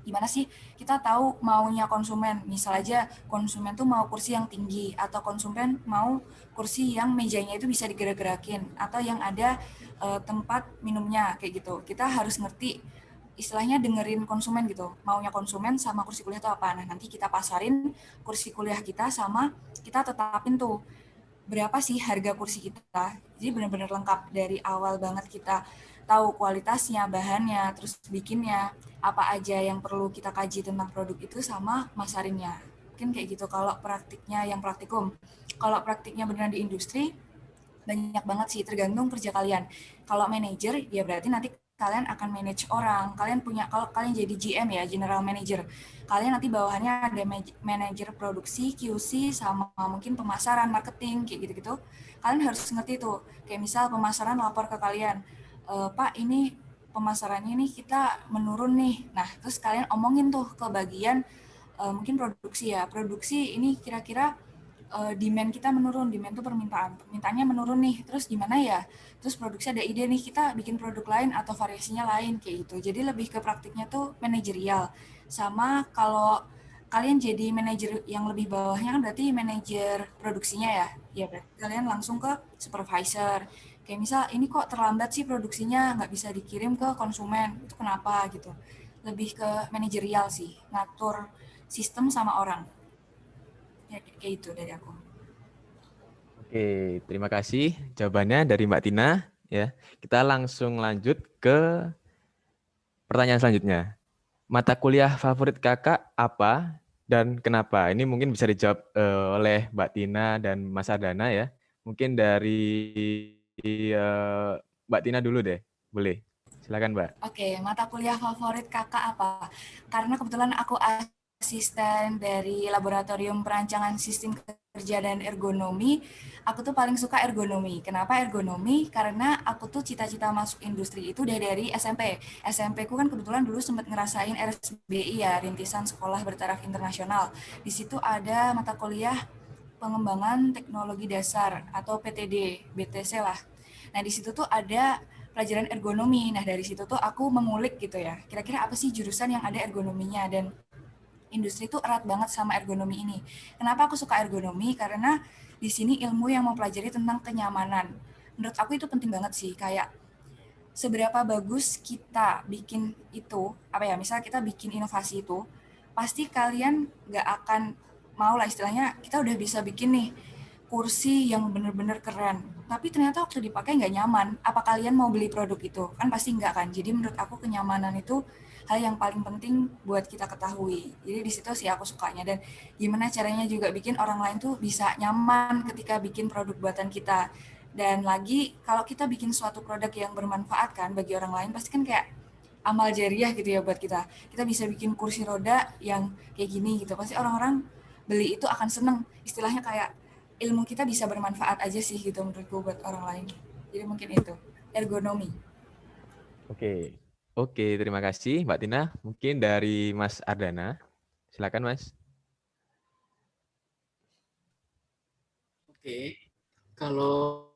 Gimana sih kita tahu maunya konsumen, misal aja konsumen tuh mau kursi yang tinggi atau konsumen mau kursi yang mejanya itu bisa digerak-gerakin atau yang ada tempat minumnya kayak gitu. Kita harus ngerti istilahnya dengerin konsumen gitu, maunya konsumen sama kursi kuliah itu apa. Nah nanti kita pasarin kursi kuliah kita sama kita tetapin tuh berapa sih harga kursi kita. Jadi benar-benar lengkap dari awal banget kita tahu kualitasnya, bahannya, terus bikinnya, apa aja yang perlu kita kaji tentang produk itu sama masarinnya. Mungkin kayak gitu kalau praktiknya yang praktikum. Kalau praktiknya beneran di industri, banyak banget sih, tergantung kerja kalian. Kalau manajer, ya berarti nanti kalian akan manage orang. Kalau kalian jadi GM ya, General Manager, kalian nanti bawahannya ada manajer produksi, QC, sama mungkin pemasaran, marketing, kayak gitu-gitu. Kalian harus ngerti tuh, kayak misal pemasaran lapor ke kalian, Pak ini pemasarannya nih kita menurun nih. Nah, terus kalian omongin tuh ke bagian mungkin produksi ya. Produksi ini kira-kira demand kita menurun, demand itu permintaannya menurun nih, terus gimana ya? Terus produksi ada ide nih, kita bikin produk lain atau variasinya lain, kayak gitu. Jadi lebih ke praktiknya tuh manajerial. Sama kalau kalian jadi manajer yang lebih bawahnya kan berarti manajer produksinya ya, ya berarti kalian langsung ke supervisor. Kayak misal, ini kok terlambat sih produksinya, nggak bisa dikirim ke konsumen, itu kenapa gitu. Lebih ke manajerial sih, ngatur sistem sama orang. Ya, kayak itu dari aku. Oke, terima kasih jawabannya dari Mbak Tina. Ya, kita langsung lanjut ke pertanyaan selanjutnya. Mata kuliah favorit kakak apa dan kenapa? Ini mungkin bisa dijawab oleh Mbak Tina dan Mas Ardana ya. Mungkin dari Mbak Tina dulu deh, boleh. Silakan Mbak. Oke, mata kuliah favorit kakak apa? Karena kebetulan aku asisten dari Laboratorium Perancangan Sistem Kerja dan Ergonomi, aku tuh paling suka ergonomi. Kenapa ergonomi? Karena aku tuh cita-cita masuk industri itu dari SMP. SMP ku kan kebetulan dulu sempat ngerasain RSBI ya, Rintisan Sekolah Bertaraf Internasional. Di situ ada mata kuliah pengembangan teknologi dasar atau PTD, BTC lah. Nah, di situ tuh ada pelajaran ergonomi. Nah, dari situ tuh aku mengulik gitu ya. Kira-kira apa sih jurusan yang ada ergonominya, dan industri tuh erat banget sama ergonomi ini. Kenapa aku suka ergonomi? Karena di sini ilmu yang mempelajari tentang kenyamanan. Menurut aku itu penting banget sih, kayak seberapa bagus kita bikin itu, apa ya, misal kita bikin inovasi itu, pasti kalian nggak akan mau lah istilahnya, kita udah bisa bikin nih kursi yang bener-bener keren, tapi ternyata waktu dipakai nggak nyaman, apa kalian mau beli produk itu? Kan pasti nggak kan. Jadi menurut aku kenyamanan itu hal yang paling penting buat kita ketahui. Jadi di situ sih aku sukanya, dan gimana caranya juga bikin orang lain tuh bisa nyaman ketika bikin produk buatan kita. Dan lagi kalau kita bikin suatu produk yang bermanfaat kan bagi orang lain, pasti kan kayak amal jariah gitu ya buat kita. Kita bisa bikin kursi roda yang kayak gini gitu. Pasti orang-orang beli itu akan seneng. Istilahnya kayak ilmu kita bisa bermanfaat aja sih gitu menurutku buat orang lain. Jadi mungkin itu ergonomi. Oke. Oke, terima kasih Mbak Tina. Mungkin dari Mas Ardana. Silakan Mas. Oke, kalau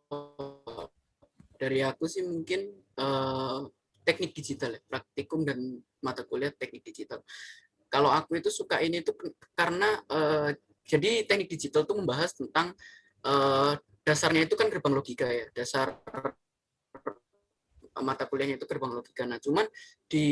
dari aku sih mungkin teknik digital ya, praktikum dan mata kuliah teknik digital. kalau aku itu suka ini tuh karena jadi teknik digital tuh membahas tentang dasarnya itu kan gerbang logika ya, dasar mata kuliahnya itu gerbang logika. Nah, cuman di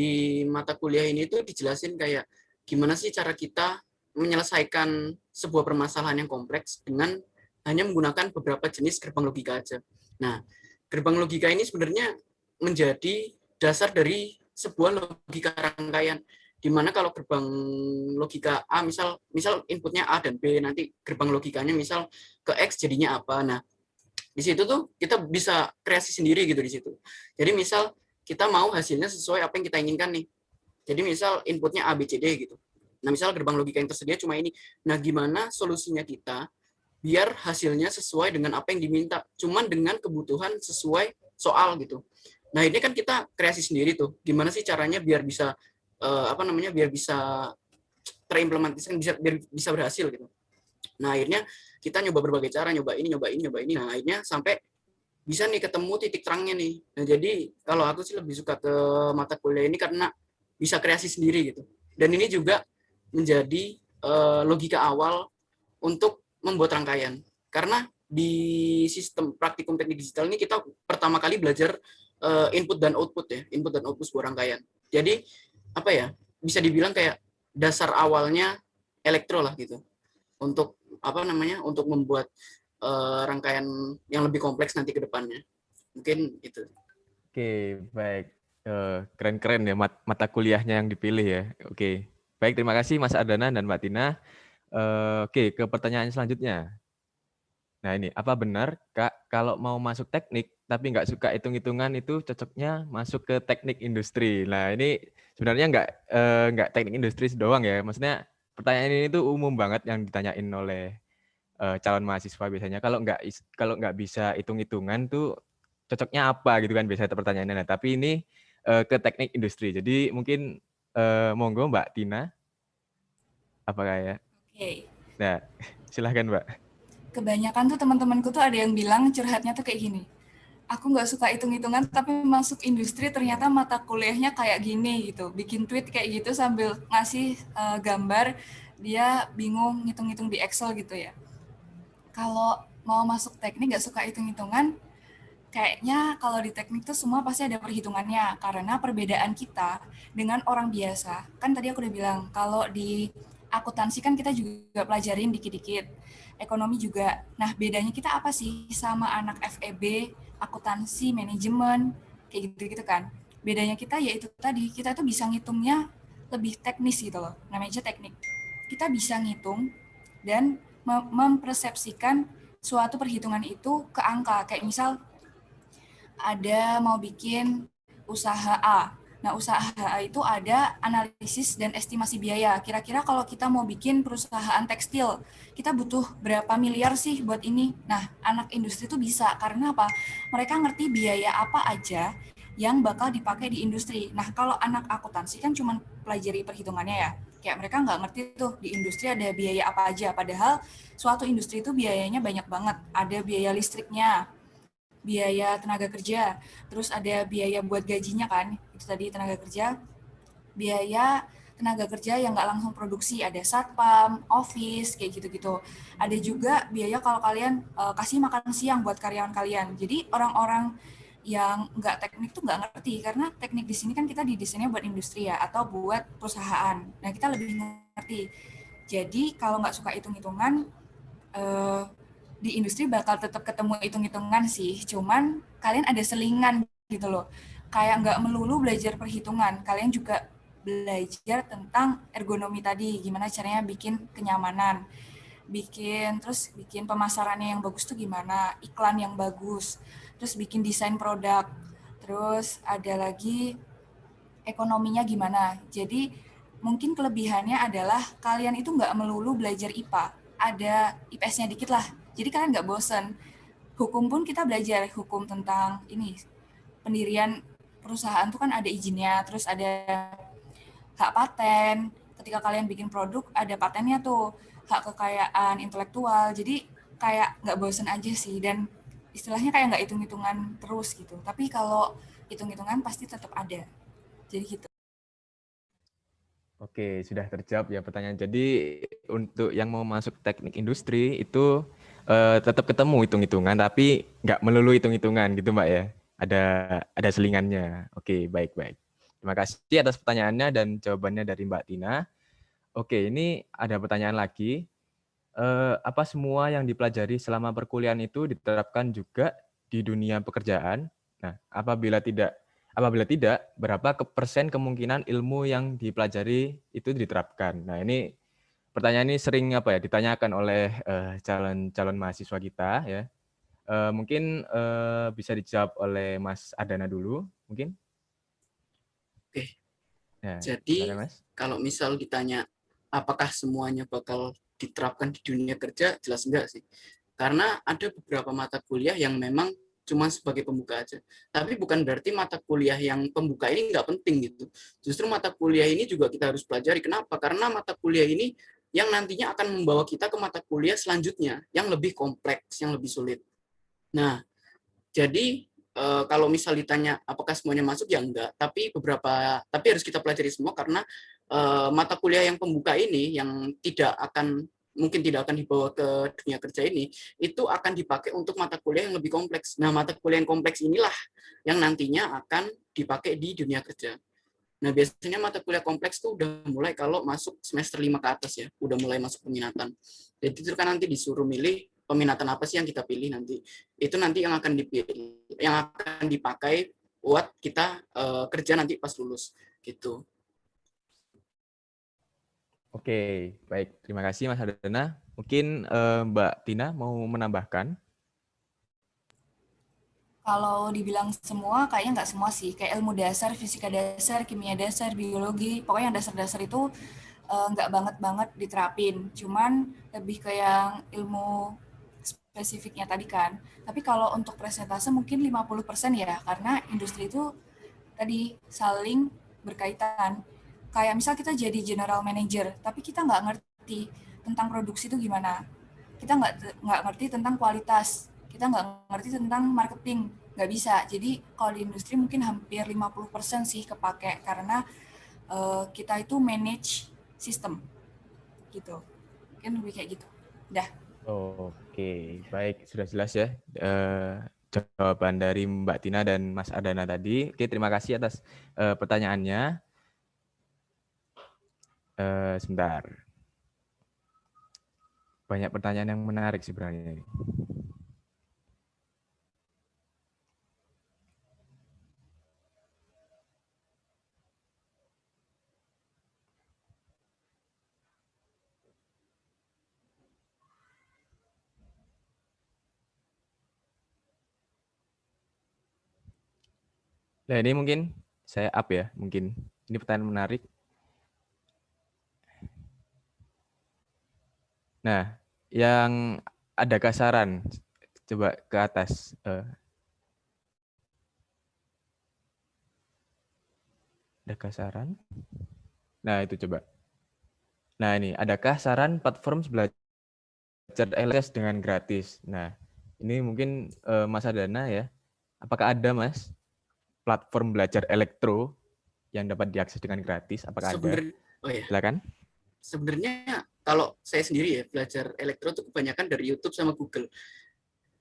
mata kuliah ini tuh dijelasin kayak gimana sih cara kita menyelesaikan sebuah permasalahan yang kompleks dengan hanya menggunakan beberapa jenis gerbang logika aja. Nah, gerbang logika ini sebenarnya menjadi dasar dari sebuah logika rangkaian, di mana kalau gerbang logika A misal inputnya A dan B, nanti gerbang logikanya misal ke X jadinya apa. Nah, di situ tuh kita bisa kreasi sendiri gitu di situ. Jadi misal kita mau hasilnya sesuai apa yang kita inginkan nih. Jadi misal inputnya A, B, C, D gitu. Nah, misal gerbang logika yang tersedia cuma ini. Nah, gimana solusinya kita biar hasilnya sesuai dengan apa yang diminta, cuman dengan kebutuhan sesuai soal gitu. Nah, ini kan kita kreasi sendiri tuh. Gimana sih caranya biar bisa biar bisa terimplementasikan, biar bisa berhasil gitu. Nah, akhirnya kita nyoba berbagai cara, nyoba ini. Nah, akhirnya sampai bisa nih ketemu titik terangnya nih. Nah, jadi kalau aku sih lebih suka ke mata kuliah ini karena bisa kreasi sendiri gitu. Dan ini juga menjadi logika awal untuk membuat rangkaian. Karena di sistem praktikum teknik digital ini kita pertama kali belajar input dan output ya, input dan output sebuah rangkaian. Jadi apa ya? Bisa dibilang kayak dasar awalnya elektro lah gitu. Untuk untuk membuat rangkaian yang lebih kompleks nanti ke depannya. Mungkin itu. Oke, baik. Keren-keren ya mata kuliahnya yang dipilih ya. Oke, baik, terima kasih Mas Ardana dan Mbak Tina. Oke, ke pertanyaan selanjutnya. Nah ini, apa benar Kak, kalau mau masuk teknik tapi nggak suka hitung-hitungan itu cocoknya masuk ke teknik industri? Nah ini sebenarnya nggak teknik industri doang ya. Maksudnya pertanyaan ini tuh umum banget yang ditanyain oleh calon mahasiswa biasanya. Kalau nggak bisa hitung-hitungan tuh cocoknya apa gitu kan biasanya pertanyaannya. Nah, tapi ini ke teknik industri. Jadi mungkin monggo Mbak Tina, apakah ya? Oke. Nah, silahkan Mbak. Kebanyakan tuh teman-temanku tuh ada yang bilang curhatnya tuh kayak gini. Aku nggak suka hitung-hitungan, tapi masuk industri ternyata mata kuliahnya kayak gini gitu. Bikin tweet kayak gitu sambil ngasih gambar, dia bingung ngitung-ngitung di Excel gitu ya. Kalau mau masuk teknik nggak suka hitung-hitungan, kayaknya kalau di teknik tuh semua pasti ada perhitungannya. Karena perbedaan kita dengan orang biasa, kan tadi aku udah bilang, kalau di akuntansi kan kita juga pelajarin dikit-dikit. Ekonomi juga. Nah, bedanya kita apa sih sama anak FEB, akuntansi, manajemen, kayak gitu-gitu kan. Bedanya kita yaitu tadi, kita tuh bisa ngitungnya lebih teknis gitu loh. Namanya aja teknik. Kita bisa ngitung dan mempersepsikan suatu perhitungan itu ke angka. Kayak misal ada mau bikin usaha A. Nah, usaha A itu ada analisis dan estimasi biaya. Kira-kira kalau kita mau bikin perusahaan tekstil, kita butuh berapa miliar sih buat ini? Nah, anak industri itu bisa. Karena apa? Mereka ngerti biaya apa aja yang bakal dipakai di industri. Nah, kalau anak akuntansi kan cuma pelajari perhitungannya ya. Kayak mereka nggak ngerti tuh di industri ada biaya apa aja. Padahal suatu industri itu biayanya banyak banget. Ada biaya listriknya, biaya tenaga kerja, terus ada biaya buat gajinya kan, itu tadi tenaga kerja, biaya tenaga kerja yang nggak langsung produksi, ada satpam, office, kayak gitu-gitu. Ada juga biaya kalau kalian kasih makan siang buat karyawan kalian. Jadi orang-orang yang nggak teknik tuh nggak ngerti, karena teknik di sini kan kita didesainnya buat industri ya, atau buat perusahaan. Nah, kita lebih ngerti. Jadi kalau nggak suka hitung-hitungan, di industri bakal tetap ketemu hitung-hitungan sih, cuman kalian ada selingan gitu loh. Kayak nggak melulu belajar perhitungan, kalian juga belajar tentang ergonomi tadi, gimana caranya bikin kenyamanan, bikin pemasarannya yang bagus tuh gimana, iklan yang bagus, terus bikin desain produk, terus ada lagi ekonominya gimana. Jadi mungkin kelebihannya adalah kalian itu nggak melulu belajar IPA, ada IPS-nya dikit lah. Jadi kalian nggak bosen. Hukum pun kita belajar hukum tentang ini, pendirian perusahaan tuh kan ada izinnya, terus ada hak paten. Ketika kalian bikin produk ada patennya tuh, hak kekayaan intelektual. Jadi kayak nggak bosen aja sih, dan istilahnya kayak nggak hitung-hitungan terus gitu. Tapi kalau hitung-hitungan pasti tetap ada. Jadi gitu. Oke, sudah terjawab ya pertanyaan. Jadi untuk yang mau masuk teknik industri itu tetap ketemu hitung-hitungan, tapi nggak melulu hitung-hitungan gitu Mbak ya. Ada selingannya. Oke, baik-baik. Terima kasih atas pertanyaannya dan jawabannya dari Mbak Tina. Oke, ini ada pertanyaan lagi. Apa semua yang dipelajari selama perkuliahan itu diterapkan juga di dunia pekerjaan? Nah, apabila tidak, berapa persen kemungkinan ilmu yang dipelajari itu diterapkan? Nah, ini pertanyaan ini sering ditanyakan oleh calon mahasiswa kita ya. Mungkin bisa dijawab oleh Mas Adana dulu, mungkin. Oke, Nah, jadi silakan Mas. kalau misal ditanya apakah semuanya bakal diterapkan di dunia kerja, jelas enggak sih. Karena ada beberapa mata kuliah yang memang cuma sebagai pembuka aja. Tapi bukan berarti mata kuliah yang pembuka ini nggak penting gitu. Justru mata kuliah ini juga kita harus pelajari. Kenapa? Karena mata kuliah ini yang nantinya akan membawa kita ke mata kuliah selanjutnya, yang lebih kompleks, yang lebih sulit. Nah, jadi kalau misal ditanya apakah semuanya masuk, ya enggak. Tapi harus kita pelajari semua karena mata kuliah yang pembuka ini yang mungkin tidak akan dibawa ke dunia kerja ini, itu akan dipakai untuk mata kuliah yang lebih kompleks. Nah, mata kuliah yang kompleks inilah yang nantinya akan dipakai di dunia kerja. Nah, biasanya mata kuliah kompleks tuh udah mulai kalau masuk semester 5 ke atas ya, udah mulai masuk peminatan. Jadi itu kan nanti disuruh milih peminatan apa sih yang kita pilih nanti. Itu nanti yang akan dipilih, yang akan dipakai buat kita kerja nanti pas lulus gitu. Oke, baik. Terima kasih Mas Adana. Mungkin Mbak Tina mau menambahkan? Kalau dibilang semua, kayaknya nggak semua sih. Kayak ilmu dasar, fisika dasar, kimia dasar, biologi, pokoknya yang dasar-dasar itu nggak banget diterapin. Cuman lebih ke yang ilmu spesifiknya tadi kan. Tapi kalau untuk presentase mungkin 50% ya, karena industri itu tadi saling berkaitan. Kayak misal kita jadi general manager, tapi kita nggak ngerti tentang produksi itu gimana. Kita nggak ngerti tentang kualitas, kita nggak ngerti tentang marketing, nggak bisa. Jadi kalau di industri mungkin hampir 50% sih kepake karena kita itu manage sistem gitu. Mungkin lebih kayak gitu. Dah. Oke, baik. Sudah jelas ya jawaban dari Mbak Tina dan Mas Adana tadi. Oke, terima kasih atas pertanyaannya. Sebentar. Banyak pertanyaan yang menarik sebenarnya. Nah, ini mungkin saya up ya, mungkin. Ini pertanyaan menarik. Nah, yang ada saran? Coba ke atas. Adakah saran? Nah, itu coba. Nah, ini. Adakah saran platform belajar LS dengan gratis? Nah, ini mungkin Mas Adana ya. Apakah ada, Mas, platform belajar elektro yang dapat diakses dengan gratis? Apakah ada? Silakan. Sebenarnya kalau saya sendiri ya belajar elektro itu kebanyakan dari YouTube sama Google.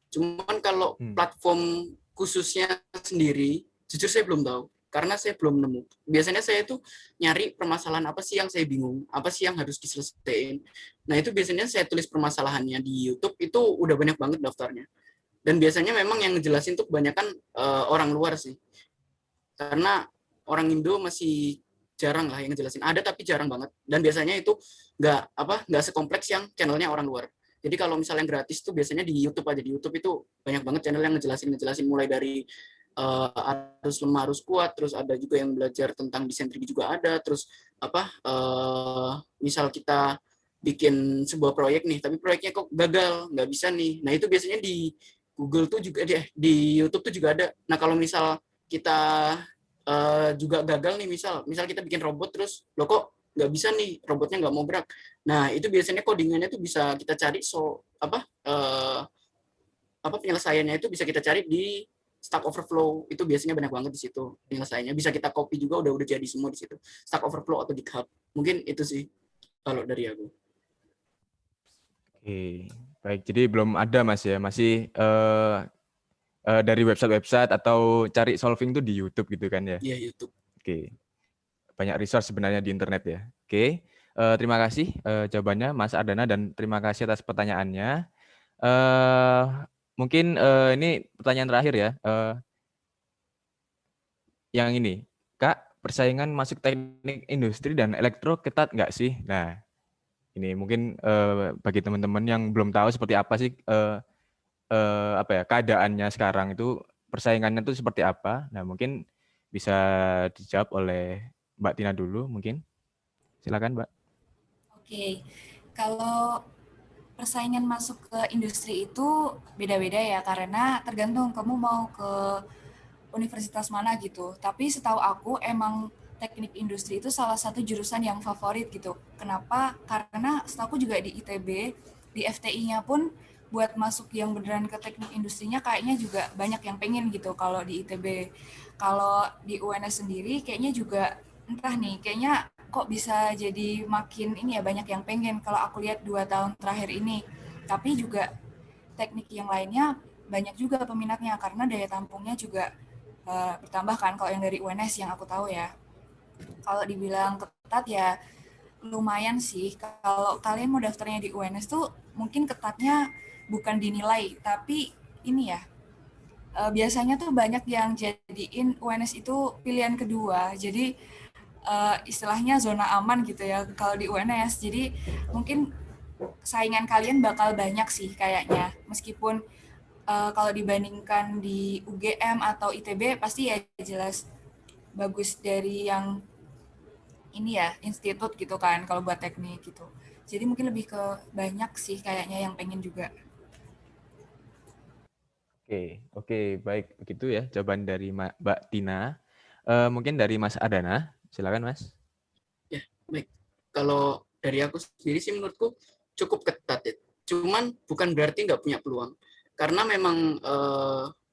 Cuman kalau platform khususnya sendiri, jujur saya belum tahu karena saya belum nemu. Biasanya saya itu nyari permasalahan apa sih yang saya bingung, apa sih yang harus diselesaikan. Nah, itu biasanya saya tulis permasalahannya di YouTube, itu udah banyak banget daftarnya. Dan biasanya memang yang ngejelasin tuh kebanyakan orang luar sih. Karena orang Indo masih jarang lah yang ngejelasin. Ada tapi jarang banget. Dan biasanya itu nggak sekompleks yang channelnya orang luar. Jadi kalau misalnya yang gratis tuh biasanya di YouTube aja. Di YouTube itu banyak banget channel yang ngejelasin mulai dari arus lemah, arus kuat, terus ada juga yang belajar tentang desentrigi juga ada, terus misal kita bikin sebuah proyek nih, tapi proyeknya kok gagal, nggak bisa nih. Nah, itu biasanya di Google tuh juga di YouTube tuh juga ada. Nah, kalau misal kita juga gagal nih, misal kita bikin robot terus lo kok nggak bisa nih, robotnya nggak mau gerak. Nah, itu biasanya codingannya tuh bisa kita cari penyelesaiannya itu bisa kita cari di Stack Overflow. Itu biasanya banyak banget di situ penyelesaiannya. Bisa kita copy juga, udah jadi semua di situ. Stack Overflow atau GitHub. Mungkin itu sih kalau dari aku. Oke, baik. Jadi belum ada Mas ya, masih dari website-website atau cari solving tuh di YouTube gitu kan ya. Iya, YouTube. Oke, banyak resource sebenarnya di internet ya. Oke, terima kasih jawabannya Mas Ardana dan terima kasih atas pertanyaannya. Mungkin ini pertanyaan terakhir ya. Yang ini, Kak, persaingan masuk teknik industri dan elektro ketat nggak sih? Nah, ini mungkin bagi teman-teman yang belum tahu seperti apa sih apa ya keadaannya sekarang itu persaingannya itu seperti apa? Nah, mungkin bisa dijawab oleh Mbak Tina dulu mungkin. Silakan, Mbak. Oke, kalau persaingan masuk ke industri itu beda-beda ya, karena tergantung kamu mau ke universitas mana gitu. Tapi setahu aku emang teknik industri itu salah satu jurusan yang favorit gitu. Kenapa? Karena setahu aku juga di ITB, di FTI-nya pun buat masuk yang beneran ke teknik industrinya kayaknya juga banyak yang pengen gitu kalau di ITB. Kalau di UNS sendiri kayaknya juga entah nih, kayaknya kok bisa jadi makin ini ya banyak yang pengen kalau aku lihat 2 tahun terakhir ini. Tapi juga teknik yang lainnya banyak juga peminatnya karena daya tampungnya juga bertambah kan kalau yang dari UNS yang aku tahu ya. Kalau dibilang ketat ya lumayan sih. Kalau kalian mau daftarnya di UNS tuh mungkin ketatnya bukan dinilai, tapi ini ya, biasanya tuh banyak yang jadiin UNS itu pilihan kedua. Jadi istilahnya zona aman gitu ya kalau di UNS. Jadi mungkin saingan kalian bakal banyak sih kayaknya. Meskipun kalau dibandingkan di UGM atau ITB pasti ya jelas bagus dari yang ini ya institut gitu kan kalau buat teknik gitu. Jadi mungkin lebih ke banyak sih kayaknya yang pengen juga. Oke, baik begitu ya jawaban dari Mbak Tina. Mungkin dari Mas Adana, silakan Mas. Ya, baik. Kalau dari aku sendiri sih menurutku cukup ketat ya. Cuman bukan berarti nggak punya peluang. Karena memang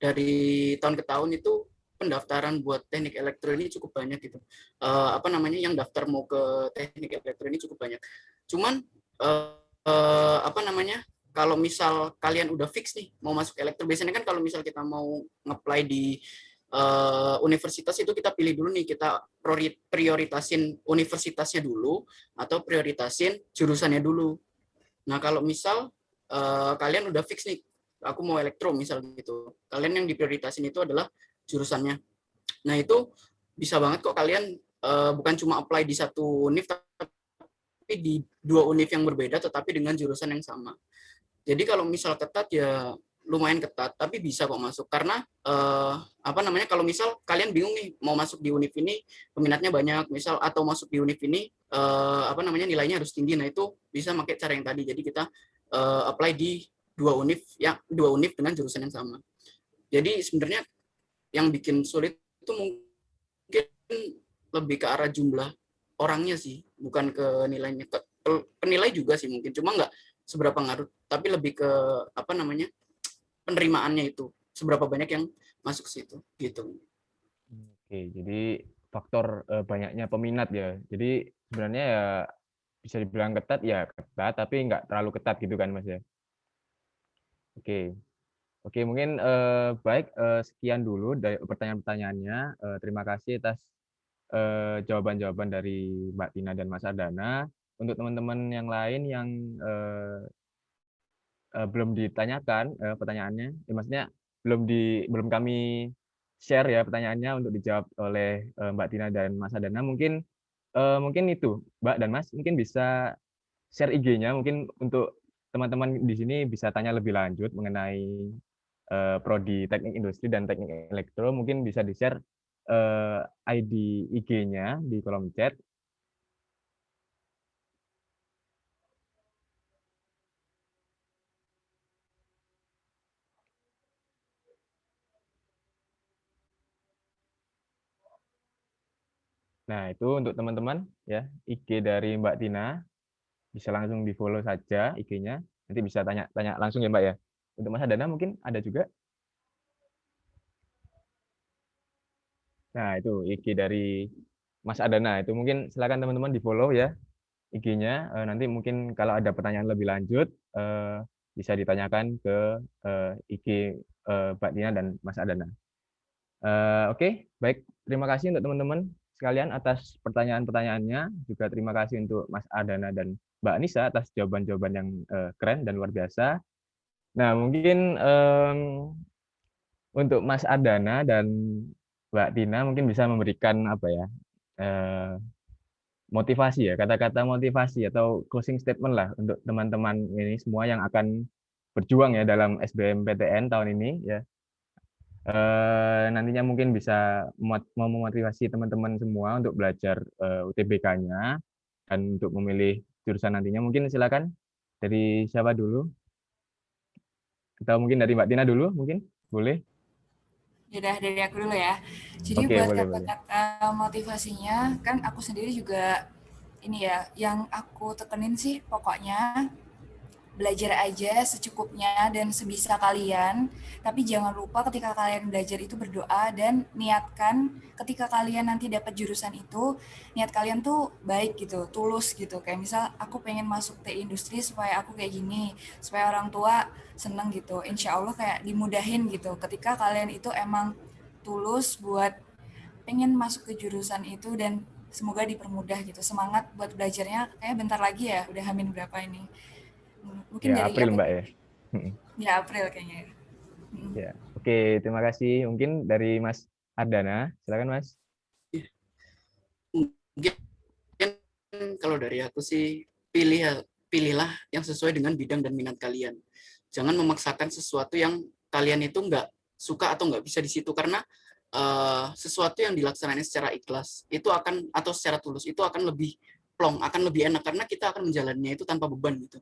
dari tahun ke tahun itu pendaftaran buat teknik elektro ini cukup banyak gitu. Apa namanya yang daftar mau ke teknik elektro ini cukup banyak. Cuman apa namanya kalau misal kalian udah fix nih mau masuk elektro, biasanya kan kalau misal kita mau nge-apply di universitas itu kita pilih dulu nih, kita prioritasin universitasnya dulu atau prioritasin jurusannya dulu. Nah kalau misal kalian udah fix nih, aku mau elektro misal gitu, kalian yang diprioritasin itu adalah jurusannya. Nah itu bisa banget kok kalian bukan cuma apply di satu univ, tapi di 2 univ yang berbeda tetapi dengan jurusan yang sama. Jadi kalau misal ketat ya lumayan ketat, tapi bisa kok masuk karena apa namanya kalau misal kalian bingung nih mau masuk di univ ini peminatnya banyak misal atau masuk di univ ini apa namanya nilainya harus tinggi, nah itu bisa pakai cara yang tadi. Jadi kita apply di 2 univ dengan jurusan yang sama. Jadi sebenarnya yang bikin sulit itu mungkin lebih ke arah jumlah orangnya sih, bukan ke nilainya. Ke nilai juga sih mungkin, cuma nggak seberapa ngaruh, tapi lebih ke apa namanya penerimaannya itu seberapa banyak yang masuk situ gitu. Oke, jadi faktor banyaknya peminat ya. Jadi sebenarnya ya bisa dibilang ketat ya ketat, tapi nggak terlalu ketat gitu kan Mas ya. Oke, mungkin baik sekian dulu dari pertanyaan-pertanyaannya. Terima kasih atas jawaban-jawaban dari Mbak Tina dan Mas Ardana. Untuk teman-teman yang lain yang belum ditanyakan pertanyaannya, maksudnya belum kami share ya pertanyaannya untuk dijawab oleh Mbak Tina dan Mas Adana. Mungkin itu Mbak dan Mas mungkin bisa share IG-nya mungkin untuk teman-teman di sini bisa tanya lebih lanjut mengenai prodi teknik industri dan teknik elektro. Mungkin bisa di-share ID IG-nya di kolom chat. Nah, itu untuk teman-teman ya, IG dari Mbak Tina bisa langsung di-follow saja IG-nya. Nanti bisa tanya langsung ya, Mbak ya. Untuk Mas Adana mungkin ada juga. Nah, itu IG dari Mas Adana. Itu mungkin silakan teman-teman di-follow ya IG-nya. Nanti mungkin kalau ada pertanyaan lebih lanjut bisa ditanyakan ke IG Mbak Tina dan Mas Adana. Oke, baik. Terima kasih untuk teman-teman sekalian atas pertanyaan-pertanyaannya. Juga terima kasih untuk Mas Adana dan Mbak Anissa atas jawaban-jawaban yang keren dan luar biasa. Nah, mungkin untuk Mas Adana dan Mbak Tina mungkin bisa memberikan apa ya, motivasi ya, kata-kata motivasi atau closing statement lah untuk teman-teman ini semua yang akan berjuang ya dalam SBMPTN tahun ini ya. Nantinya mungkin bisa memotivasi teman-teman semua untuk belajar UTBK-nya dan untuk memilih jurusan nantinya. Mungkin silakan dari siapa dulu? Atau mungkin dari Mbak Tina dulu mungkin? Boleh? Yaudah, dari aku dulu ya. Jadi Oke, buat boleh, boleh. kata-kata motivasinya, kan aku sendiri juga ini ya, yang aku tekenin sih pokoknya belajar aja secukupnya dan sebisa kalian, tapi jangan lupa ketika kalian belajar itu berdoa dan niatkan ketika kalian nanti dapat jurusan itu, niat kalian tuh baik gitu, tulus gitu. Kayak misal aku pengen masuk ke industri supaya aku kayak gini, supaya orang tua seneng gitu. Insya Allah kayak dimudahin gitu. Ketika kalian itu emang tulus buat pengen masuk ke jurusan itu dan semoga dipermudah gitu. Semangat buat belajarnya, kayak bentar lagi ya, udah hamin berapa ini. Mungkin Ya, dari April aku Mbak ya. ya April kayaknya. Ya, oke, terima kasih. Mungkin dari Mas Ardana, silakan Mas. Mungkin kalau dari aku sih pilihlah yang sesuai dengan bidang dan minat kalian. Jangan memaksakan sesuatu yang kalian itu nggak suka atau nggak bisa di situ, karena sesuatu yang dilaksanakan secara ikhlas itu akan, atau secara tulus itu akan lebih plong, akan lebih enak karena kita akan menjalannya itu tanpa beban gitu.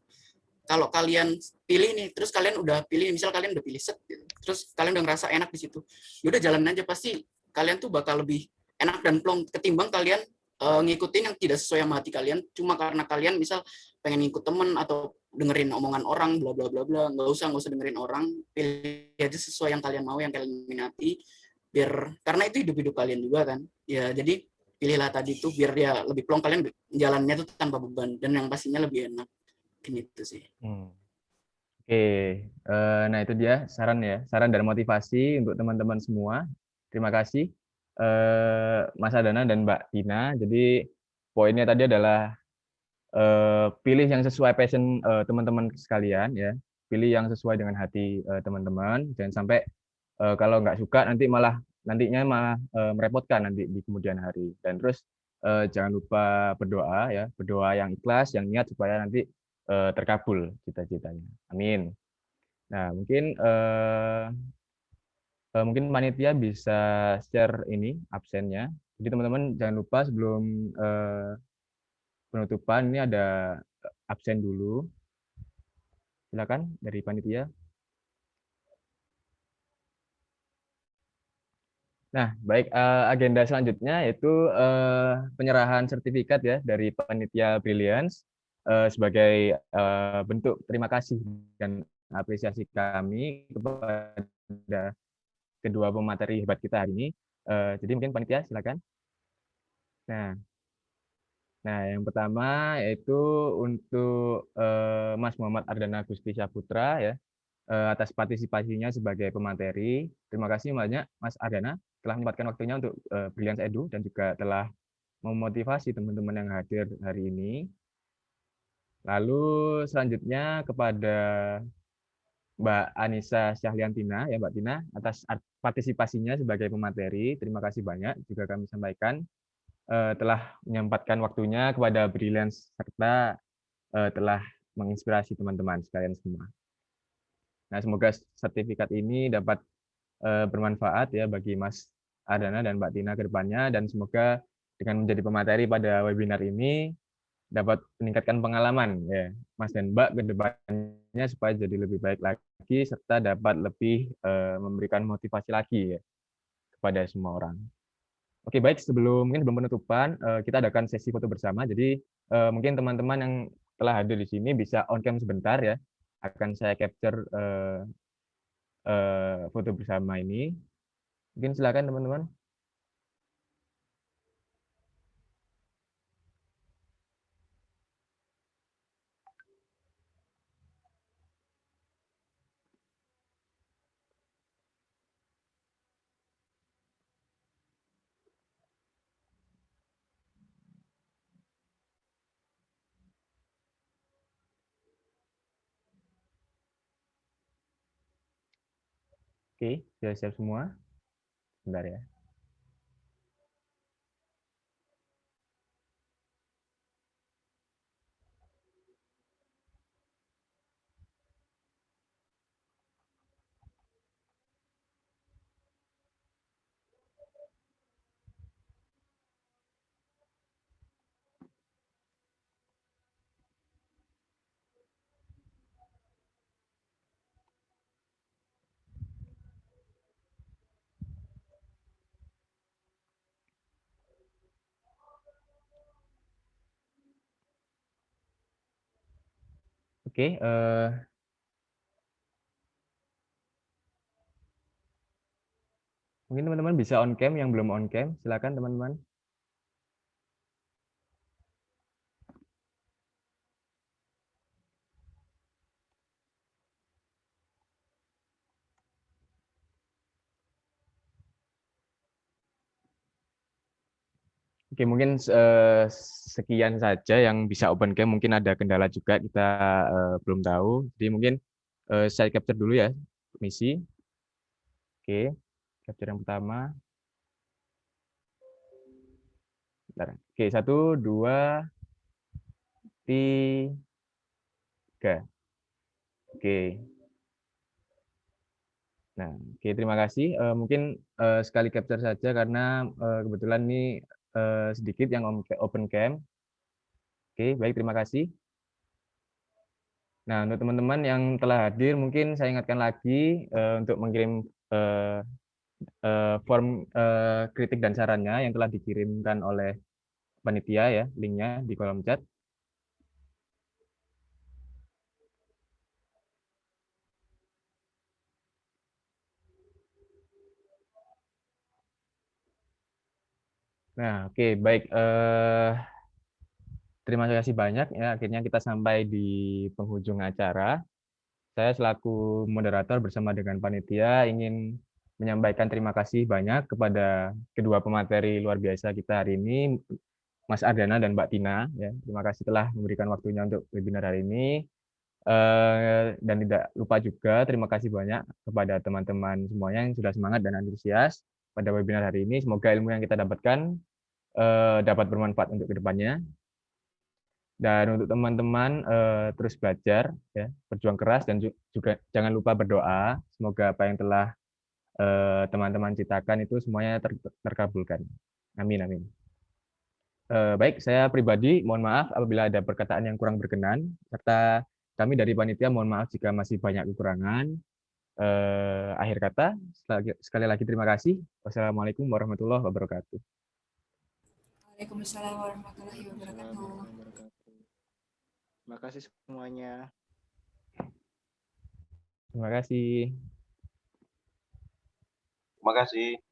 Kalau kalian pilih nih, terus kalian udah pilih, misal kalian udah pilih set, gitu, terus kalian udah ngerasa enak di situ, yaudah jalan aja, pasti kalian tuh bakal lebih enak dan plong ketimbang kalian ngikutin yang tidak sesuai sama hati kalian cuma karena kalian misal pengen ngikut temen atau dengerin omongan orang bla bla bla bla. Nggak usah dengerin orang, pilih aja sesuai yang kalian mau, yang kalian minati, biar karena itu hidup kalian juga kan ya. Jadi pilihlah tadi tuh biar dia lebih plong, kalian jalannya tuh tanpa beban dan yang pastinya lebih enak gitu sih. Oke, nah itu dia saran ya, saran dan motivasi untuk teman-teman semua. Terima kasih Mas Adana dan Mbak Tina. Jadi poinnya tadi adalah pilih yang sesuai passion teman-teman sekalian ya, pilih yang sesuai dengan hati teman-teman. Jangan sampai kalau nggak suka nantinya malah merepotkan nanti di kemudian hari. Dan terus jangan lupa berdoa ya, berdoa yang ikhlas, yang niat supaya nanti terkabul cita-citanya. Amin. Nah, mungkin panitia bisa share ini absennya. Jadi teman-teman jangan lupa sebelum penutupan ini ada absen dulu. Silakan dari panitia. Nah, baik, agenda selanjutnya yaitu penyerahan sertifikat ya dari panitia Brilliance sebagai bentuk terima kasih dan apresiasi kami kepada kedua pemateri hebat kita hari ini. Jadi mungkin panitia silakan. Nah, yang pertama yaitu untuk Mas Muhammad Ardana Gusti Saputra ya, atas partisipasinya sebagai pemateri. Terima kasih banyak Mas Ardana telah menyempatkan waktunya untuk Brilliance Edu dan juga telah memotivasi teman-teman yang hadir hari ini. Lalu selanjutnya kepada Mbak Anissa Syahliantina ya Mbak Tina atas partisipasinya sebagai pemateri. Terima kasih banyak juga kami sampaikan telah menyempatkan waktunya kepada Brilliance serta telah menginspirasi teman-teman sekalian semua. Nah, semoga sertifikat ini dapat bermanfaat ya bagi Mas Ardana dan Mbak Tina ke depannya, dan semoga dengan menjadi pemateri pada webinar ini dapat meningkatkan pengalaman ya Mas dan Mbak ke depannya supaya jadi lebih baik lagi serta dapat lebih memberikan motivasi lagi ya kepada semua orang. Oke, baik, mungkin sebelum penutupan kita adakan sesi foto bersama. Jadi mungkin teman-teman yang telah hadir di sini bisa on cam sebentar ya. Akan saya capture foto bersama ini. Mungkin silakan teman-teman. Oke, sudah siap semua? Bentar ya. Oke, mungkin teman-teman bisa on cam, yang belum on cam, silakan teman-teman. Oke, mungkin sekian saja yang bisa open cam. Mungkin ada kendala juga, kita belum tahu. Jadi mungkin saya capture dulu ya, misi. Oke, capture yang pertama. Bentar. Oke, 1, 2, 3. Oke. Nah, oke, terima kasih. Mungkin sekali capture saja karena kebetulan ini sedikit yang open cam. Oke, baik, terima kasih. Nah, untuk teman-teman yang telah hadir, mungkin saya ingatkan lagi untuk mengirim form kritik dan sarannya yang telah dikirimkan oleh panitia ya, linknya di kolom chat. Nah, oke, baik. Terima kasih banyak ya. Akhirnya kita sampai di penghujung acara. Saya selaku moderator bersama dengan panitia ingin menyampaikan terima kasih banyak kepada kedua pemateri luar biasa kita hari ini, Mas Ardana dan Mbak Tina. Ya, terima kasih telah memberikan waktunya untuk webinar hari ini. Dan tidak lupa juga terima kasih banyak kepada teman-teman semuanya yang sudah semangat dan antusias pada webinar hari ini. Semoga ilmu yang kita dapatkan dapat bermanfaat untuk kedepannya. Dan untuk teman-teman terus belajar, ya, berjuang keras dan juga jangan lupa berdoa. Semoga apa yang telah teman-teman citakan itu semuanya terkabulkan. Amin, amin. Baik, saya pribadi mohon maaf apabila ada perkataan yang kurang berkenan, serta kami dari panitia mohon maaf jika masih banyak kekurangan. Akhir kata, sekali lagi terima kasih. Wassalamualaikum warahmatullahi wabarakatuh. Waalaikumsalam warahmatullahi Waalaikumsalam wabarakatuh. warahmatullahi wabarakatuh. Terima kasih semuanya. Terima kasih. Terima kasih.